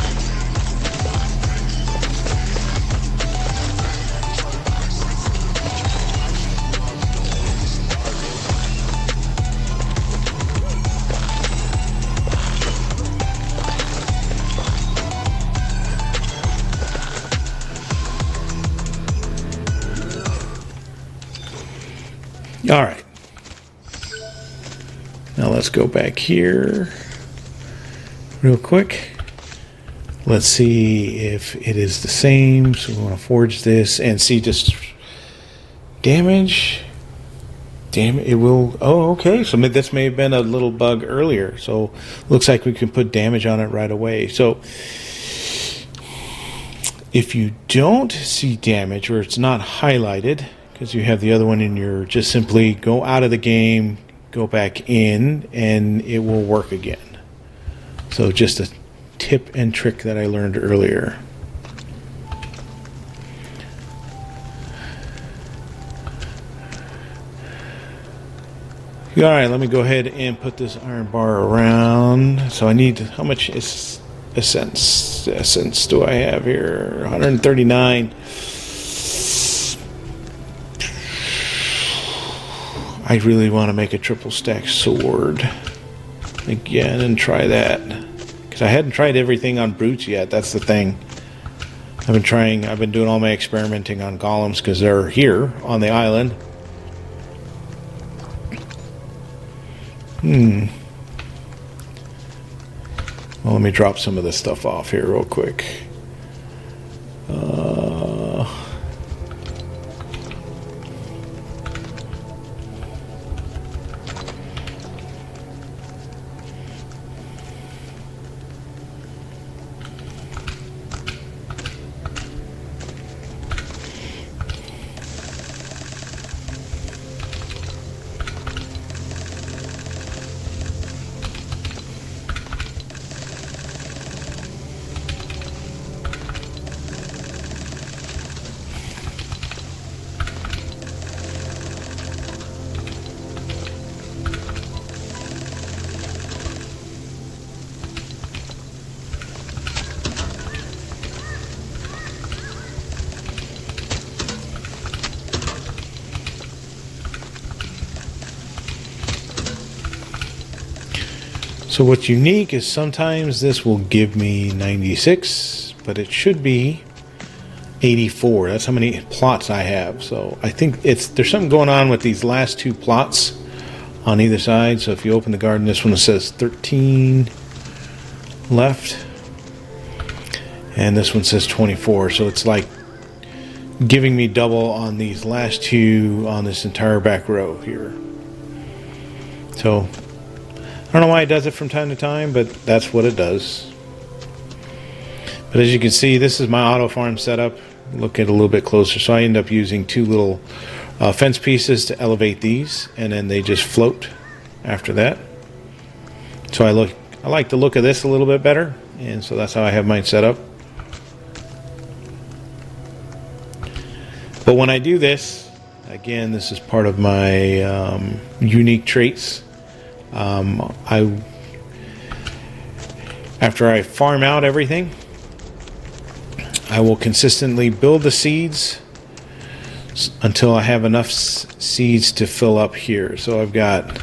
All right. Now let's go back here real quick. Let's see if it is the same. So we want to forge this and see just damage. Damn it, it will. Oh, okay. So this may have been a little bug earlier. So looks like we can put damage on it right away. So if you don't see damage or it's not highlighted, because you have the other one in your, just simply go out of the game, go back in, and it will work again. So just a tip and trick that I learned earlier. All right, let me go ahead and put this iron bar around. So I need, how much is essence do I have here? 139. I really want to make a triple stack sword again and try that, because I hadn't tried everything on brutes yet. That's the thing. I've been doing all my experimenting on golems because they're here on the island. Well, let me drop some of this stuff off here real quick. So what's unique is sometimes this will give me 96, but it should be 84. That's how many plots I have. So I think there's something going on with these last two plots on either side. So if you open the garden, this one says 13 left, and this one says 24. So it's like giving me double on these last two on this entire back row here. So I don't know why it does it from time to time, but that's what it does. But as you can see, this is my auto farm setup. Look at it a little bit closer. So I end up using two little fence pieces to elevate these, and then they just float after that. So I like the look of this a little bit better, and so that's how I have mine set up. But when I do this, again, this is part of my unique traits. After I farm out everything, I will consistently build the seeds until I have enough seeds to fill up here. So I've got a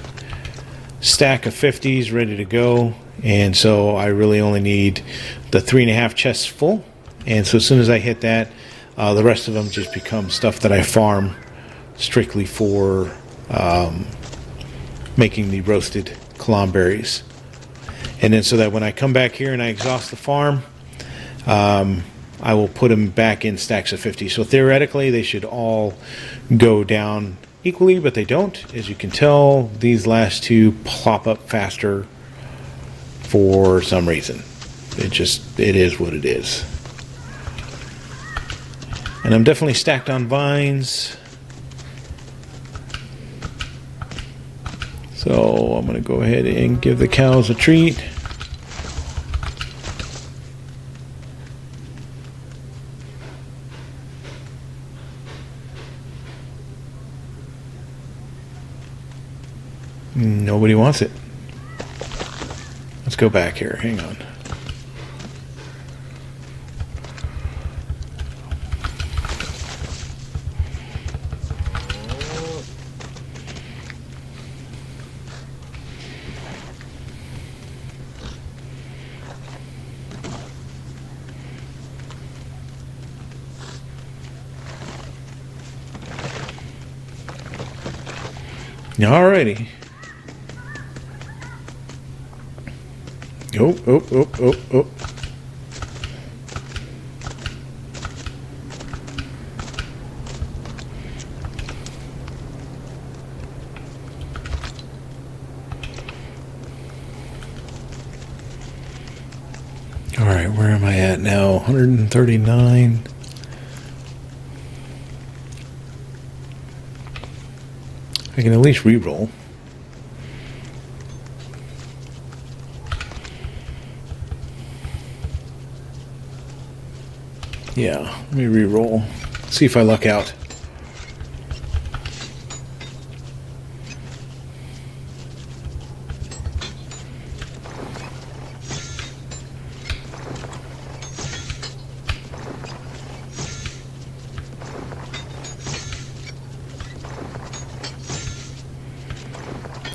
stack of 50s ready to go, and so I really only need the 3.5 chests full. And so as soon as I hit that, the rest of them just become stuff that I farm strictly for making the roasted columbberries. And then so that when I come back here and I exhaust the farm, I will put them back in stacks of 50. So theoretically they should all go down equally, but they don't. As you can tell, these last two plop up faster for some reason. It is what it is. And I'm definitely stacked on vines. So I'm going to go ahead and give the cows a treat. Nobody wants it. Let's go back here. Hang on. Alrighty. Oh. Alright, where am I at now? 139. I can at least re-roll. Yeah, let me re-roll. See if I luck out.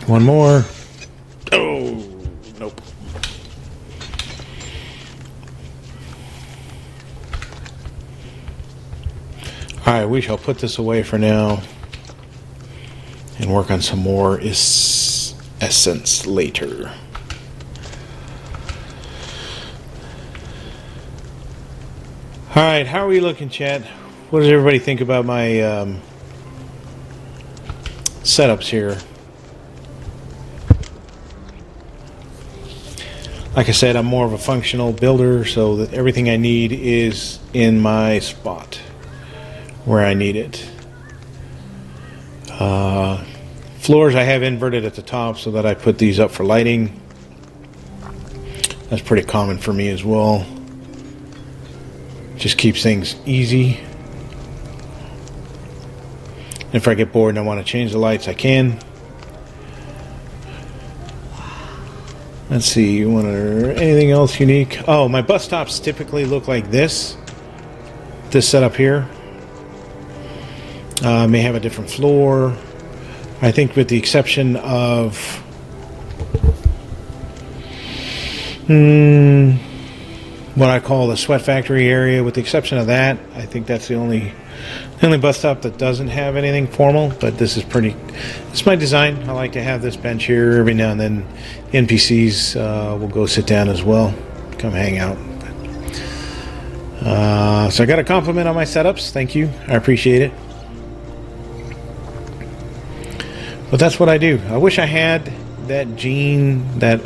One more. Oh, nope. Alright, we shall put this away for now and work on some more essence later. Alright, how are we looking, chat? What does everybody think about my setups here? Like I said, I'm more of a functional builder, so that everything I need is in my spot where I need it. Floors I have inverted at the top so that I put these up for lighting. That's pretty common for me as well. Just keeps things easy. If I get bored and I want to change the lights, I can. Let's see, you want anything else unique? Oh, my bus stops typically look like this. This setup here. May have a different floor. I think with the exception of what I call the sweat factory area. With the exception of that, I think that's the only bus stop that doesn't have anything formal. But this is it's my design. I like to have this bench here. Every now and then NPCs will go sit down as well, come hang out. So I got a compliment on my setups. Thank you, I appreciate it. But that's what I do. I wish I had that gene that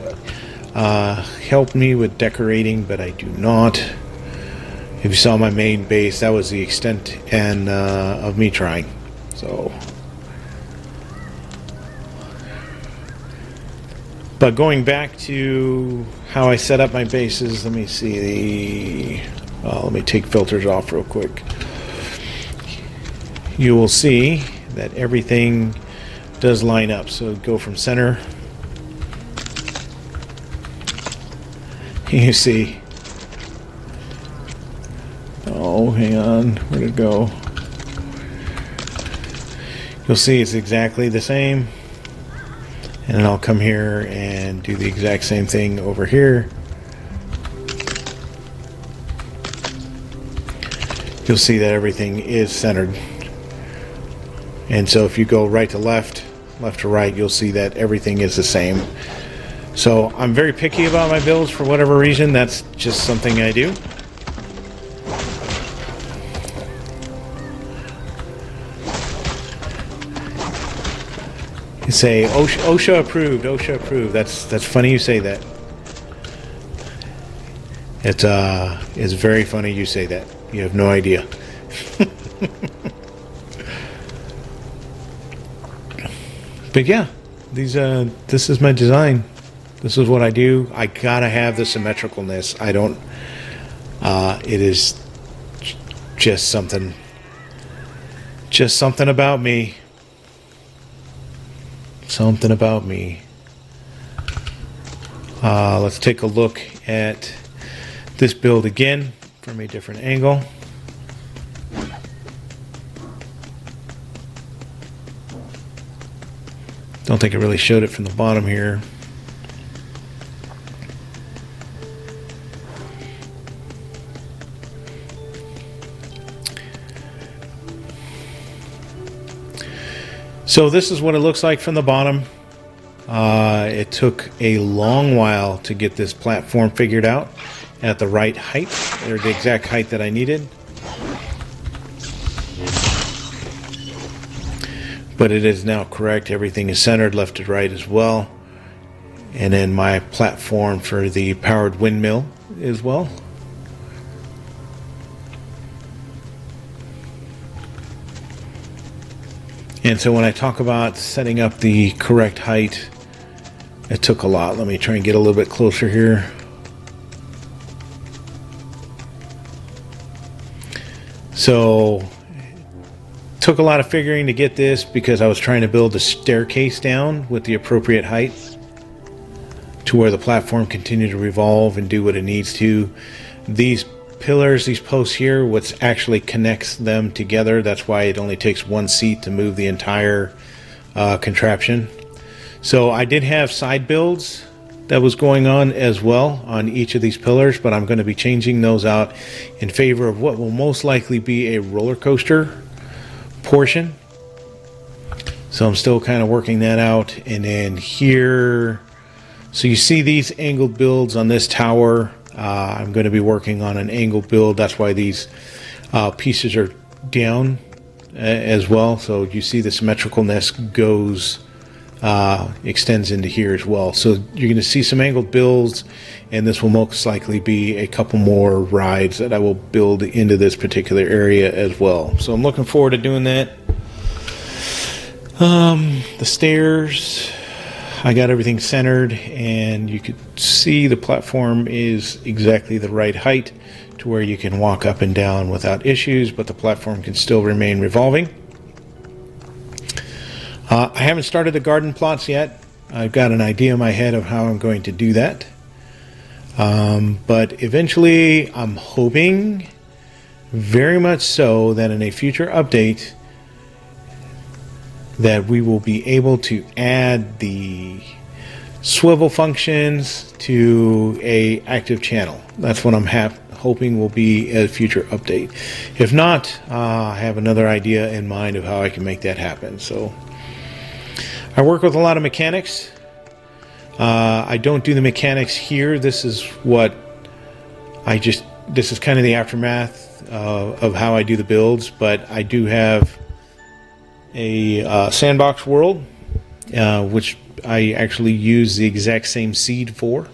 helped me with decorating, but I do not. If you saw my main base, that was the extent and of me trying. So, but going back to how I set up my bases, let me see let me take filters off real quick. You will see that everything does line up. So go from center. You see. Oh, hang on. Where'd it go? You'll see it's exactly the same. And then I'll come here and do the exact same thing over here. You'll see that everything is centered. And so if you go right to left, left to right, you'll see that everything is the same. So I'm very picky about my builds for whatever reason. That's just something I do. You say OSHA approved, OSHA approved. That's funny you say that. It's very funny you say that. You have no idea. But yeah, this is my design. This is what I do. I gotta have the symmetricalness. I don't. It is just something about me. Something about me. Let's take a look at this build again from a different angle. Don't think it really showed it from the bottom here. So this is what it looks like from the bottom. It took a long while to get this platform figured out at the right height, or the exact height that I needed. But it is now correct. Everything is centered left to right as well. And then my platform for the powered windmill as well. And so when I talk about setting up the correct height, it took a lot. Let me try and get a little bit closer here. So took a lot of figuring to get this, because I was trying to build a staircase down with the appropriate height to where the platform continued to revolve and do what it needs to. These pillars, these posts here, what actually connects them together. That's why it only takes one seat to move the entire contraption. So I did have side builds that was going on as well on each of these pillars, but I'm going to be changing those out in favor of what will most likely be a roller coaster portion. So I'm still kind of working that out. And then here, so you see these angled builds on this tower. I'm going to be working on an angled build. That's why these pieces are down as well. So you see the symmetricalness goes extends into here as well. So you're going to see some angled builds, and this will most likely be a couple more rides that I will build into this particular area as well. So I'm looking forward to doing that. The stairs, I got everything centered, and you could see the platform is exactly the right height to where you can walk up and down without issues, but the platform can still remain revolving. I haven't started the garden plots yet. I've got an idea in my head of how I'm going to do that. But eventually, I'm hoping very much so that in a future update that we will be able to add the swivel functions to a active channel. That's what I'm hoping will be a future update. If not, I have another idea in mind of how I can make that happen. So I work with a lot of mechanics. I don't do the mechanics here. This is what this is kind of the aftermath of how I do the builds, but I do have a sandbox world, which I actually use the exact same seed for.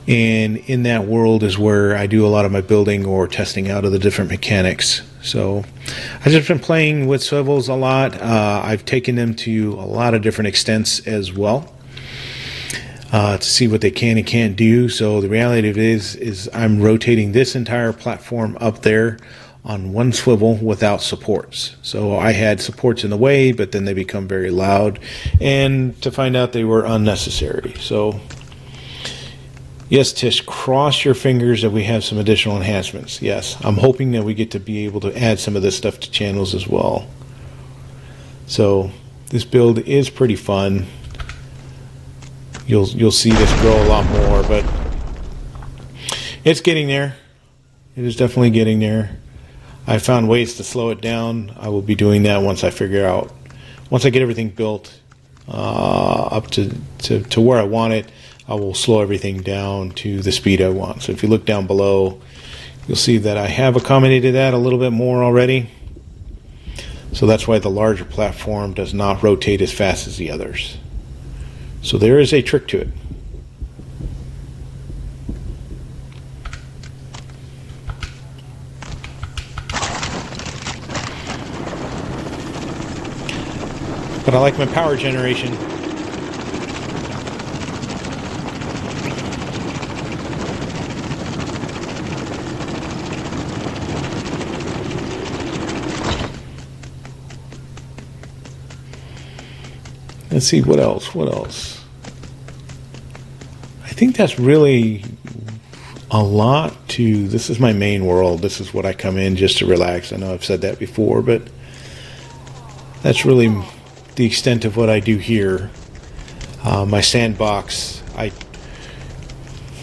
And in that world is where I do a lot of my building or testing out of the different mechanics. So I've just been playing with swivels a lot. I've taken them to a lot of different extents as well, to see what they can and can't do. So the reality of it is I'm rotating this entire platform up there on one swivel without supports. So I had supports in the way, but then they become very loud, and to find out they were unnecessary. So yes, Tish, cross your fingers that we have some additional enhancements. Yes, I'm hoping that we get to be able to add some of this stuff to channels as well. So this build is pretty fun. You'll see this grow a lot more, but it's getting there. It is definitely getting there. I found ways to slow it down. I will be doing that once I get everything built up to where I want it. I will slow everything down to the speed I want. So if you look down below, you'll see that I have accommodated that a little bit more already. So that's why the larger platform does not rotate as fast as the others. So there is a trick to it. But I like my power generation. Let's see, what else? I think that's really a lot this is my main world. This is what I come in just to relax. I know I've said that before, but that's really the extent of what I do here. My sandbox, I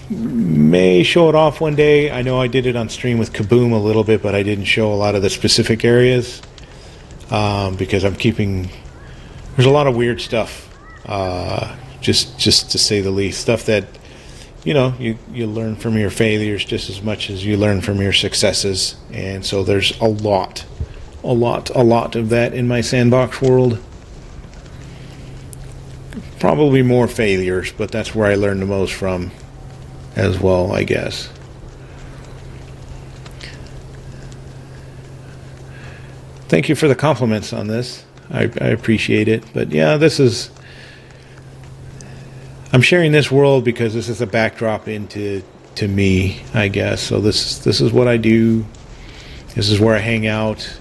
may show it off one day. I know I did it on stream with Kaboom a little bit, but I didn't show a lot of the specific areas because there's a lot of weird stuff, just to say the least. Stuff that you learn from your failures just as much as you learn from your successes, and so there's a lot of that in my sandbox world. Probably more failures, but that's where I learned the most from as well, I guess. Thank you for the compliments on this. I appreciate it. But yeah, I'm sharing this world because this is a backdrop to me, I guess. So this is what I do. This is where I hang out.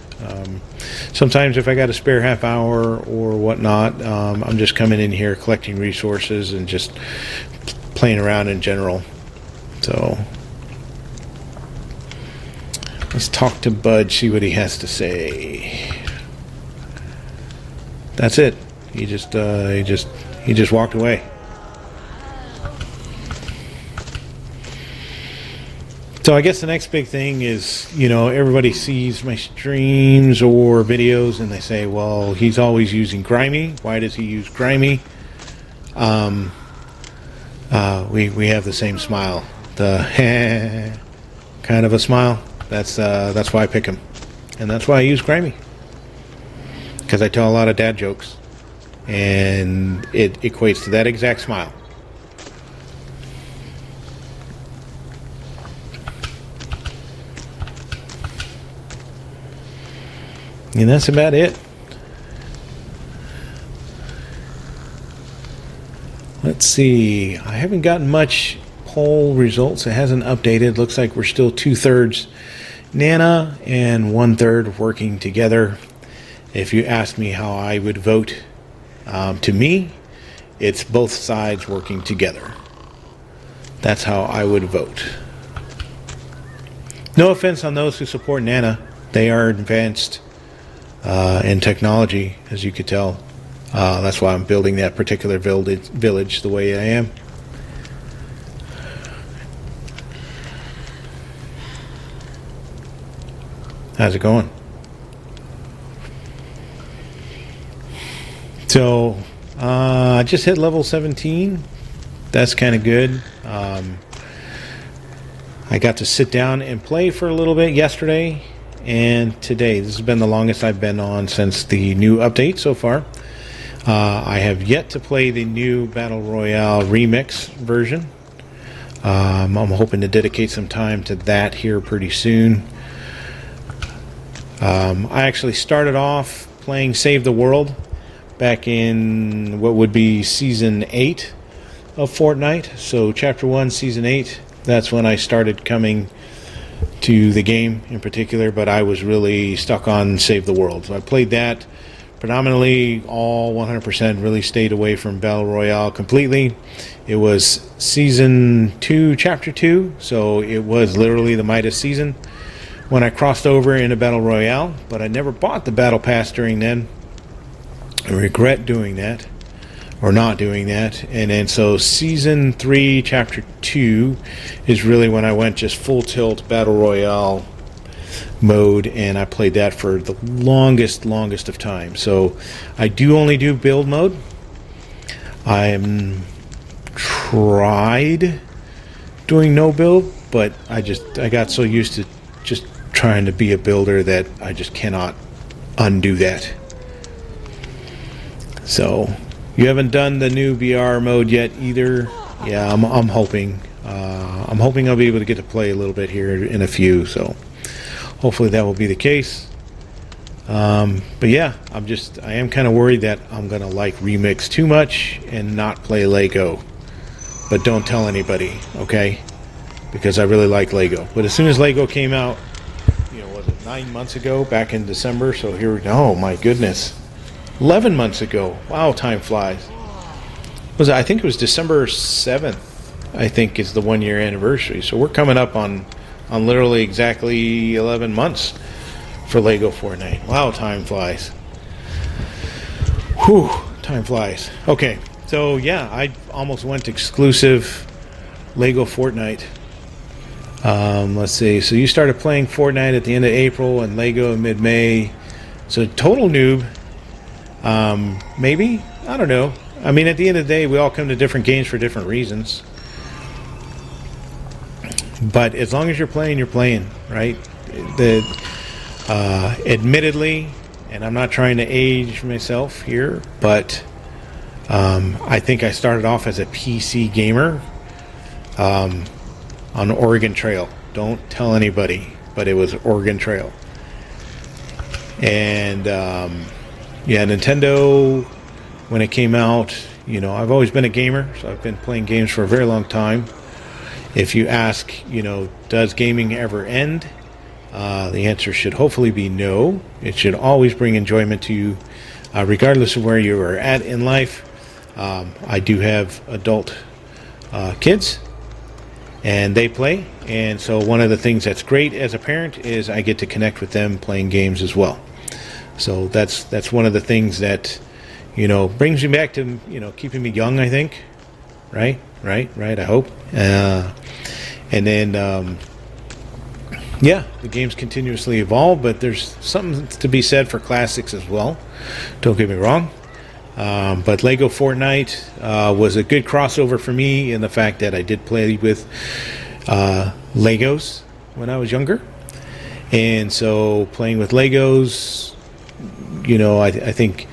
Sometimes if I got a spare half hour or whatnot, I'm just coming in here collecting resources and just playing around in general. So let's talk to Bud, see what he has to say. That's it. He just walked away. So I guess the next big thing is, everybody sees my streams or videos and they say, well, he's always using Grimy. Why does he use Grimy? We have the same smile. The kind of a smile. That's why I pick him. And that's why I use Grimy. Because I tell a lot of dad jokes. And it equates to that exact smile. And that's about it. Let's see. I haven't gotten much poll results. It hasn't updated. Looks like we're still 2/3 Nana and 1/3 working together. If you ask me how I would vote, to me, it's both sides working together. That's how I would vote. No offense on those who support Nana. They are advanced in technology, as you could tell. That's why I'm building that particular village the way I am. How's it going? So, I just hit level 17. That's kind of good. I got to sit down and play for a little bit yesterday and today. This has been the longest I've been on since the new update so far. I have yet to play the new Battle Royale remix version. I'm hoping to dedicate some time to that here pretty soon. I actually started off playing Save the World back in what would be Season 8 of Fortnite. So Chapter 1, Season 8, that's when I started coming to the game in particular, but I was really stuck on Save the World. So I played that predominantly, all 100%, really stayed away from Battle Royale completely. It was Season 2, Chapter 2, so it was literally the Midas season when I crossed over into Battle Royale, but I never bought the Battle Pass during then. I regret doing that, or not doing that. And then so Season 3, Chapter 2 is really when I went just full tilt Battle Royale mode, and I played that for the longest of time. So I do only do build mode. I'm tried doing no build, but I got so used to just trying to be a builder that I just cannot undo that. So you haven't done the new BR mode yet either. Yeah, I'm hoping I'll be able to get to play a little bit here in a few, so hopefully that will be the case. But yeah, I am kind of worried that I'm gonna like remix too much and not play Lego. But don't tell anybody, okay? Because I really like Lego. But as soon as Lego came out, was it 9 months ago, back in December? So here we go. Oh my goodness, 11 months ago. Wow, time flies. I think it was December 7th. I think is the 1 year anniversary. So we're coming up on literally exactly 11 months for Lego Fortnite. Wow, time flies. Whew, time flies. Okay, so yeah, I almost went exclusive Lego Fortnite. Let's see. So you started playing Fortnite at the end of April and Lego in mid-May. So total noob. Maybe? I don't know. I mean, at the end of the day, we all come to different games for different reasons. But as long as you're playing, right? Admittedly, and I'm not trying to age myself here, but I think I started off as a PC gamer on Oregon Trail. Don't tell anybody, but it was Oregon Trail. And yeah, Nintendo, when it came out, I've always been a gamer, so I've been playing games for a very long time. If you ask, does gaming ever end? The answer should hopefully be no. It should always bring enjoyment to you, regardless of where you are at in life. I do have adult kids, and they play. And so one of the things that's great as a parent is I get to connect with them playing games as well. So that's one of the things that, brings me back to, keeping me young, I think. Right, I hope. And then, yeah, the games continuously evolve, but there's something to be said for classics as well. Don't get me wrong. But Lego Fortnite was a good crossover for me in the fact that I did play with Legos when I was younger. And so playing with Legos, I think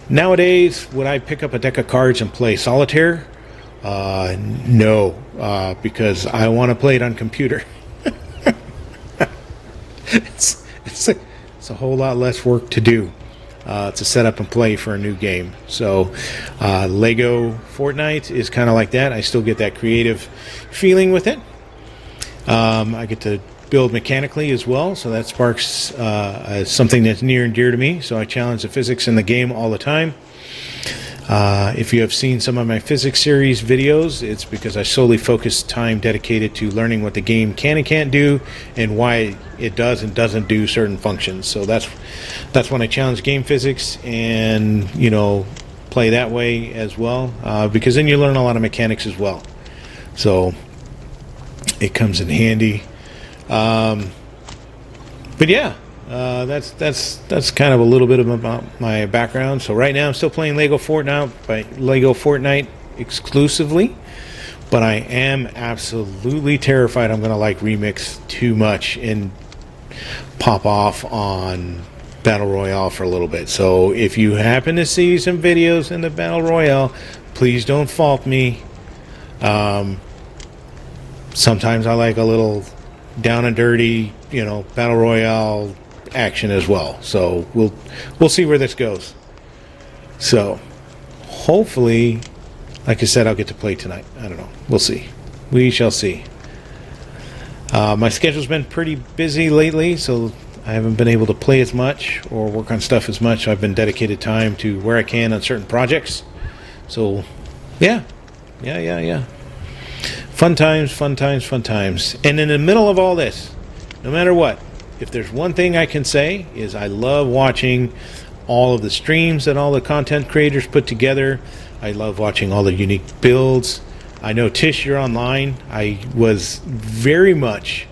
nowadays, would I pick up a deck of cards and play solitaire? No, because I want to play it on computer. It's a whole lot less work to do to set up and play for a new game. So Lego Fortnite is kind of like that. I still get that creative feeling with it. I get to build mechanically as well, so that sparks something that's near and dear to me. So I challenge the physics in the game all the time. If you have seen some of my physics series videos, it's because I solely focus time dedicated to learning what the game can and can't do and why it does and doesn't do certain functions. So that's when I challenge game physics, and play that way as well, because then you learn a lot of mechanics as well. So it comes in handy. But yeah, that's kind of a little bit about my background. So right now I'm still playing Lego Fortnite exclusively, but I am absolutely terrified I'm going to like Remix too much and pop off on Battle Royale for a little bit. So if you happen to see some videos in the Battle Royale, please don't fault me. Sometimes I like a little down and dirty, Battle Royale action as well. So we'll see where this goes. So hopefully, like I said, I'll get to play tonight. I don't know. We'll see. We shall see. My schedule's been pretty busy lately, so I haven't been able to play as much or work on stuff as much. I've been dedicated time to where I can on certain projects. So, yeah. Fun times. And in the middle of all this, no matter what, if there's one thing I can say is I love watching all of the streams that all the content creators put together. I love watching all the unique builds. I know, Tish, you're online. I was very much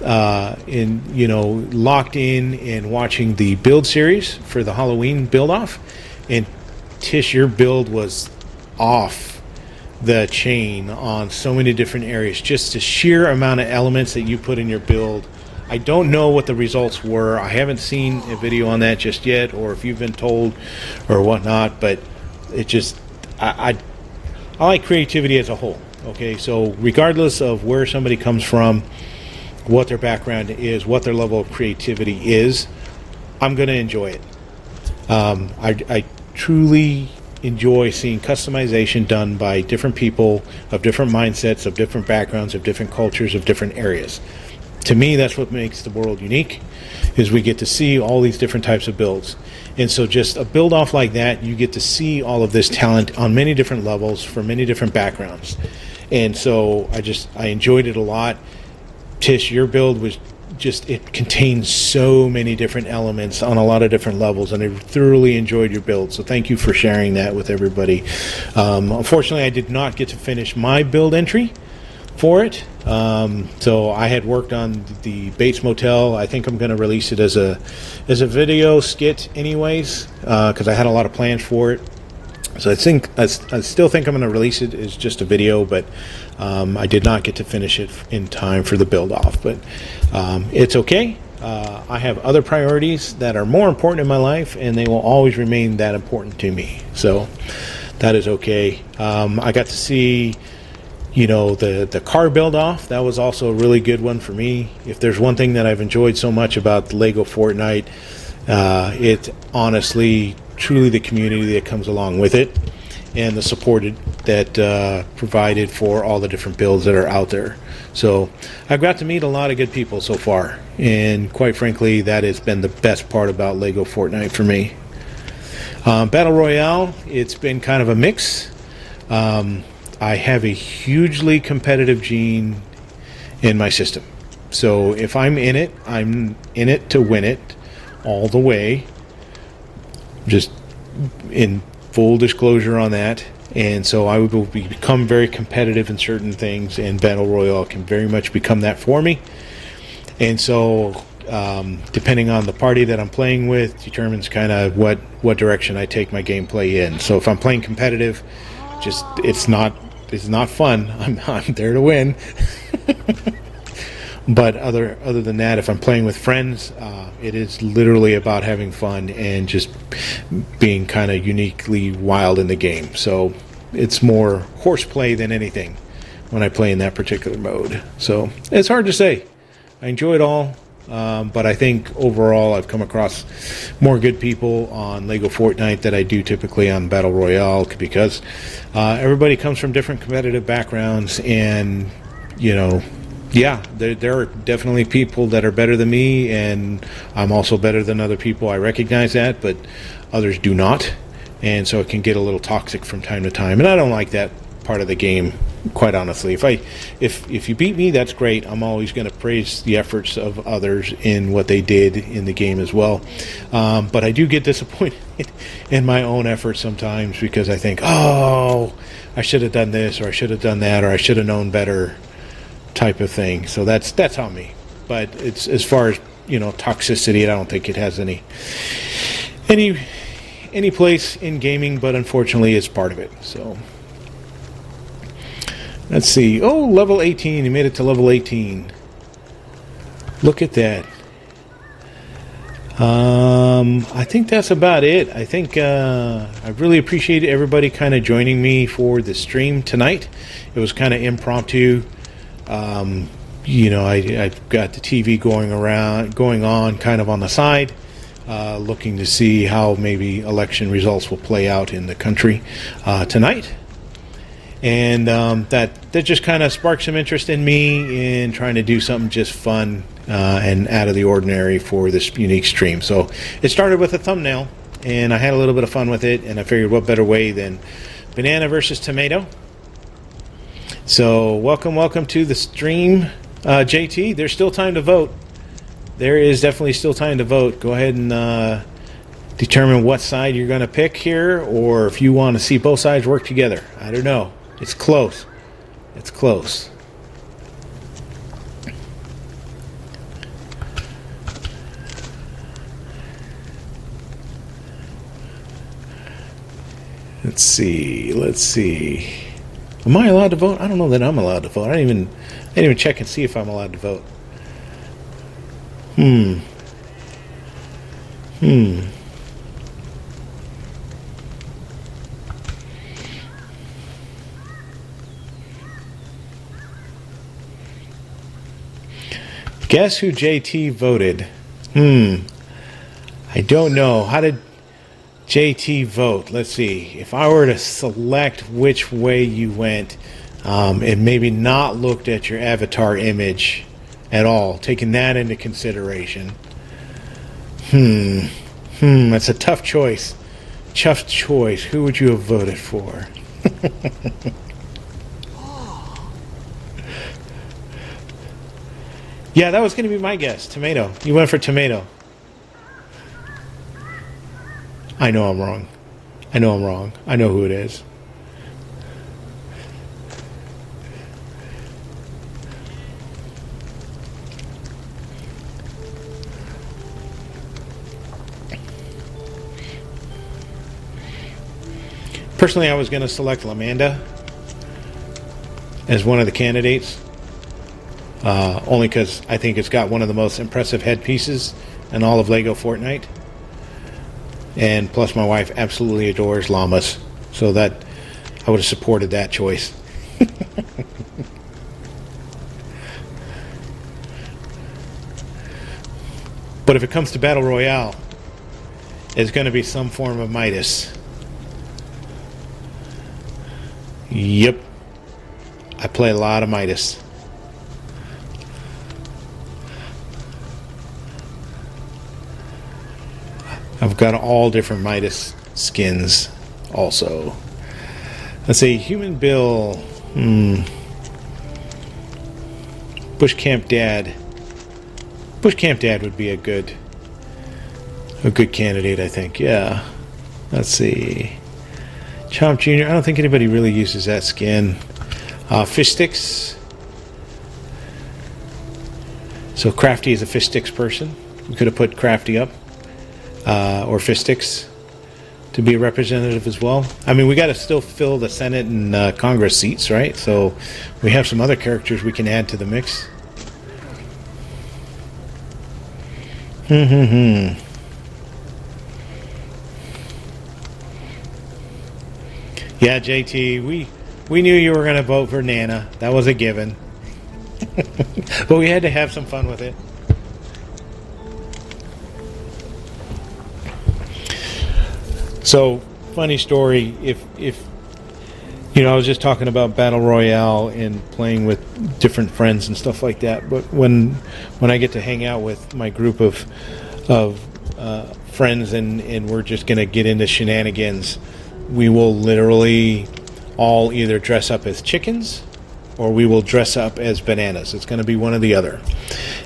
locked in and watching the build series for the Halloween build off, and Tish, your build was off the chain on so many different areas. Just the sheer amount of elements that you put in your build. I don't know what the results were. I haven't seen a video on that just yet, or if you've been told or whatnot, but it just I like creativity as a whole. Okay, so regardless of where somebody comes from, what their background is, what their level of creativity is, I'm going to enjoy it. I truly enjoy seeing customization done by different people of different mindsets, of different backgrounds, of different cultures, of different areas. To me, that's what makes the world unique, is we get to see all these different types of builds. And so just a build off like that, you get to see all of this talent on many different levels for many different backgrounds. And so I enjoyed it a lot. Tish, your build was it contains so many different elements on a lot of different levels, and I thoroughly enjoyed your build. So thank you for sharing that with everybody. Unfortunately, I did not get to finish my build entry for it. So I had worked on the Bates Motel. I think I'm going to release it as a video skit anyways, because I had a lot of plans for it. So I still think I'm going to release it as just a video, but I did not get to finish it in time for the build off. But it's okay. I have other priorities that are more important in my life, and they will always remain that important to me. So that is okay. I got to see the car build off. That was also a really good one for me. If there's one thing that I've enjoyed so much about Lego Fortnite, it's honestly truly the community that comes along with it, and the support that provided for all the different builds that are out there. So I've got to meet a lot of good people so far, and quite frankly, that has been the best part about Lego Fortnite for me. Battle Royale, it's been kind of a mix. I have a hugely competitive gene in my system. So if I'm in it to win it all the way. Just in full disclosure on that. And so I will become very competitive in certain things, and Battle Royale can very much become that for me. And so depending on the party that I'm playing with determines kind of what direction I take my gameplay in. So if I'm playing competitive, it's not fun. I'm there to win. But other than that, if I'm playing with friends, it is literally about having fun and just being kind of uniquely wild in the game. So it's more horseplay than anything when I play in that particular mode. So it's hard to say. I enjoy it all, but I think overall I've come across more good people on Lego Fortnite than I do typically on Battle Royale, because everybody comes from different competitive backgrounds, and yeah, there are definitely people that are better than me, and I'm also better than other people. I recognize that, but others do not, and so it can get a little toxic from time to time, and I don't like that part of the game quite honestly. If you beat me, that's great. I'm always going to praise the efforts of others in what they did in the game as well. But I do get disappointed in my own efforts sometimes, because I think, oh, I should have done this, or I should have done that, or I should have known better, type of thing. So that's on me. But it's, as far as, toxicity, I don't think it has any place in gaming, but unfortunately it's part of it. So let's see. Oh, level 18. He made it to level 18. Look at that. I think that's about it. I think I really appreciate everybody kind of joining me for the stream tonight. It was kind of impromptu. I've got the TV going on kind of on the side, looking to see how maybe election results will play out in the country tonight. And that just kind of sparked some interest in me in trying to do something just fun and out of the ordinary for this unique stream. So it started with a thumbnail, and I had a little bit of fun with it, and I figured what better way than banana versus tomato. So welcome to the stream, JT. There's still time to vote. There is definitely still time to vote. Go ahead and determine what side you're going to pick here, or if you want to see both sides work together. I don't know. It's close. It's close. Let's see. Am I allowed to vote? I don't know that I'm allowed to vote. I didn't even check and see if I'm allowed to vote. Guess who JT voted? I don't know. How did JT vote? Let's see. If I were to select which way you went, and maybe not looked at your avatar image at all, taking that into consideration. That's a tough choice. Tough choice. Who would you have voted for? Yeah, that was going to be my guess. Tomato. You went for tomato. I know I'm wrong. I know who it is. Personally, I was going to select Lamanda as one of the candidates. Only because I think it's got one of the most impressive headpieces in all of Lego Fortnite. And plus my wife absolutely adores llamas, so that I would have supported that choice. But if it comes to Battle Royale, it's going to be some form of Midas. Yep. I play a lot of Midas. I've got all different Midas skins also. Let's see, Human Bill. Bush Camp Dad. Bush Camp Dad would be a good candidate, I think. Yeah. Let's see. Chomp Jr. I don't think anybody really uses that skin. Fish Sticks. So Crafty is a Fish Sticks person. We could have put Crafty up. Or Fish Sticks to be a representative as well. I mean, we got to still fill the Senate and Congress seats, right? So we have some other characters we can add to the mix. Yeah, JT, we knew you were going to vote for Nana. That was a given. But we had to have some fun with it. So, funny story, if I was just talking about Battle Royale and playing with different friends and stuff like that, but when I get to hang out with my group of friends and we're just going to get into shenanigans, we will literally all either dress up as chickens or we will dress up as bananas. It's going to be one or the other.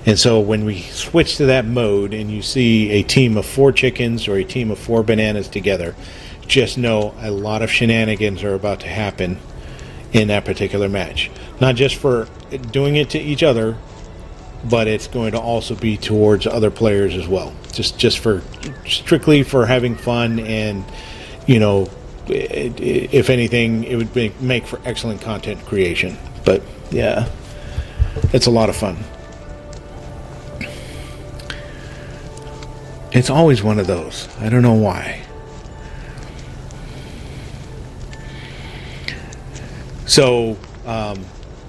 And so when we switch to that mode and you see a team of 4 chickens or a team of 4 bananas together, just know a lot of shenanigans are about to happen in that particular match. Not just for doing it to each other, but it's going to also be towards other players as well. Just for strictly for having fun, and you know, if anything, it would make for excellent content creation. But yeah, it's a lot of fun. It's always one of those. I don't know why. So,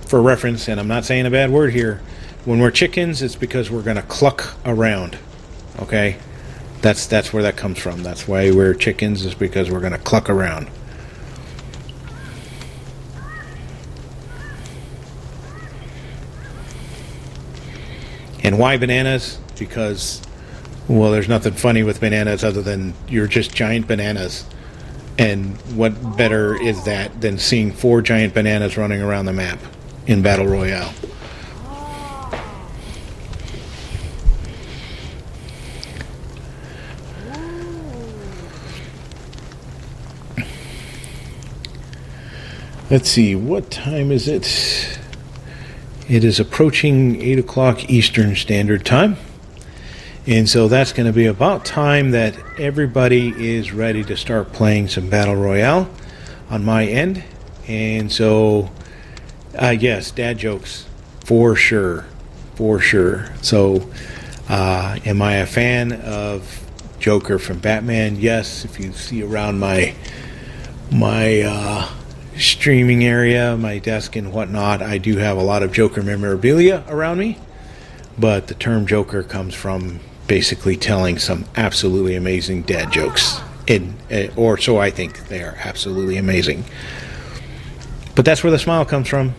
for reference, and I'm not saying a bad word here, when we're chickens, it's because we're going to cluck around. Okay? That's where that comes from. That's why we're chickens, is because we're going to cluck around. And why bananas? Because, well, there's nothing funny with bananas other than you're just giant bananas. And what better is that than seeing 4 giant bananas running around the map in Battle Royale? Let's see, what time is it? It is approaching 8 o'clock Eastern Standard Time. And so that's going to be about time that everybody is ready to start playing some Battle Royale on my end. And so, yes, dad jokes, for sure. For sure. So, am I a fan of Joker from Batman? Yes. If you see around my streaming area, my desk and whatnot, I do have a lot of Joker memorabilia around me. But the term Joker comes from basically telling some absolutely amazing dad jokes, or so I think. They are absolutely amazing. But that's where the smile comes from.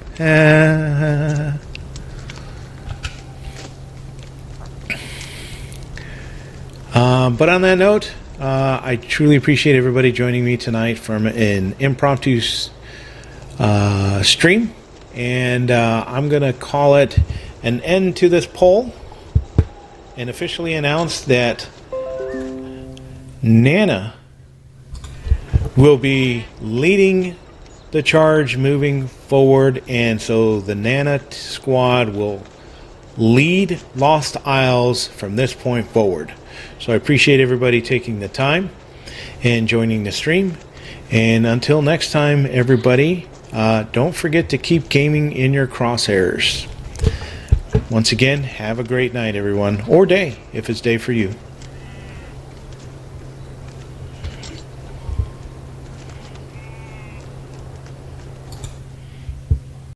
But on that note, I truly appreciate everybody joining me tonight from an impromptu stream, and I'm gonna call it an end to this poll and officially announce that Nana will be leading the charge moving forward, and so the Nana squad will lead Lost Isles from this point forward. So I appreciate everybody taking the time and joining the stream, and until next time, everybody, don't forget to keep gaming in your crosshairs. Once again, have a great night, everyone, or day, if it's day for you.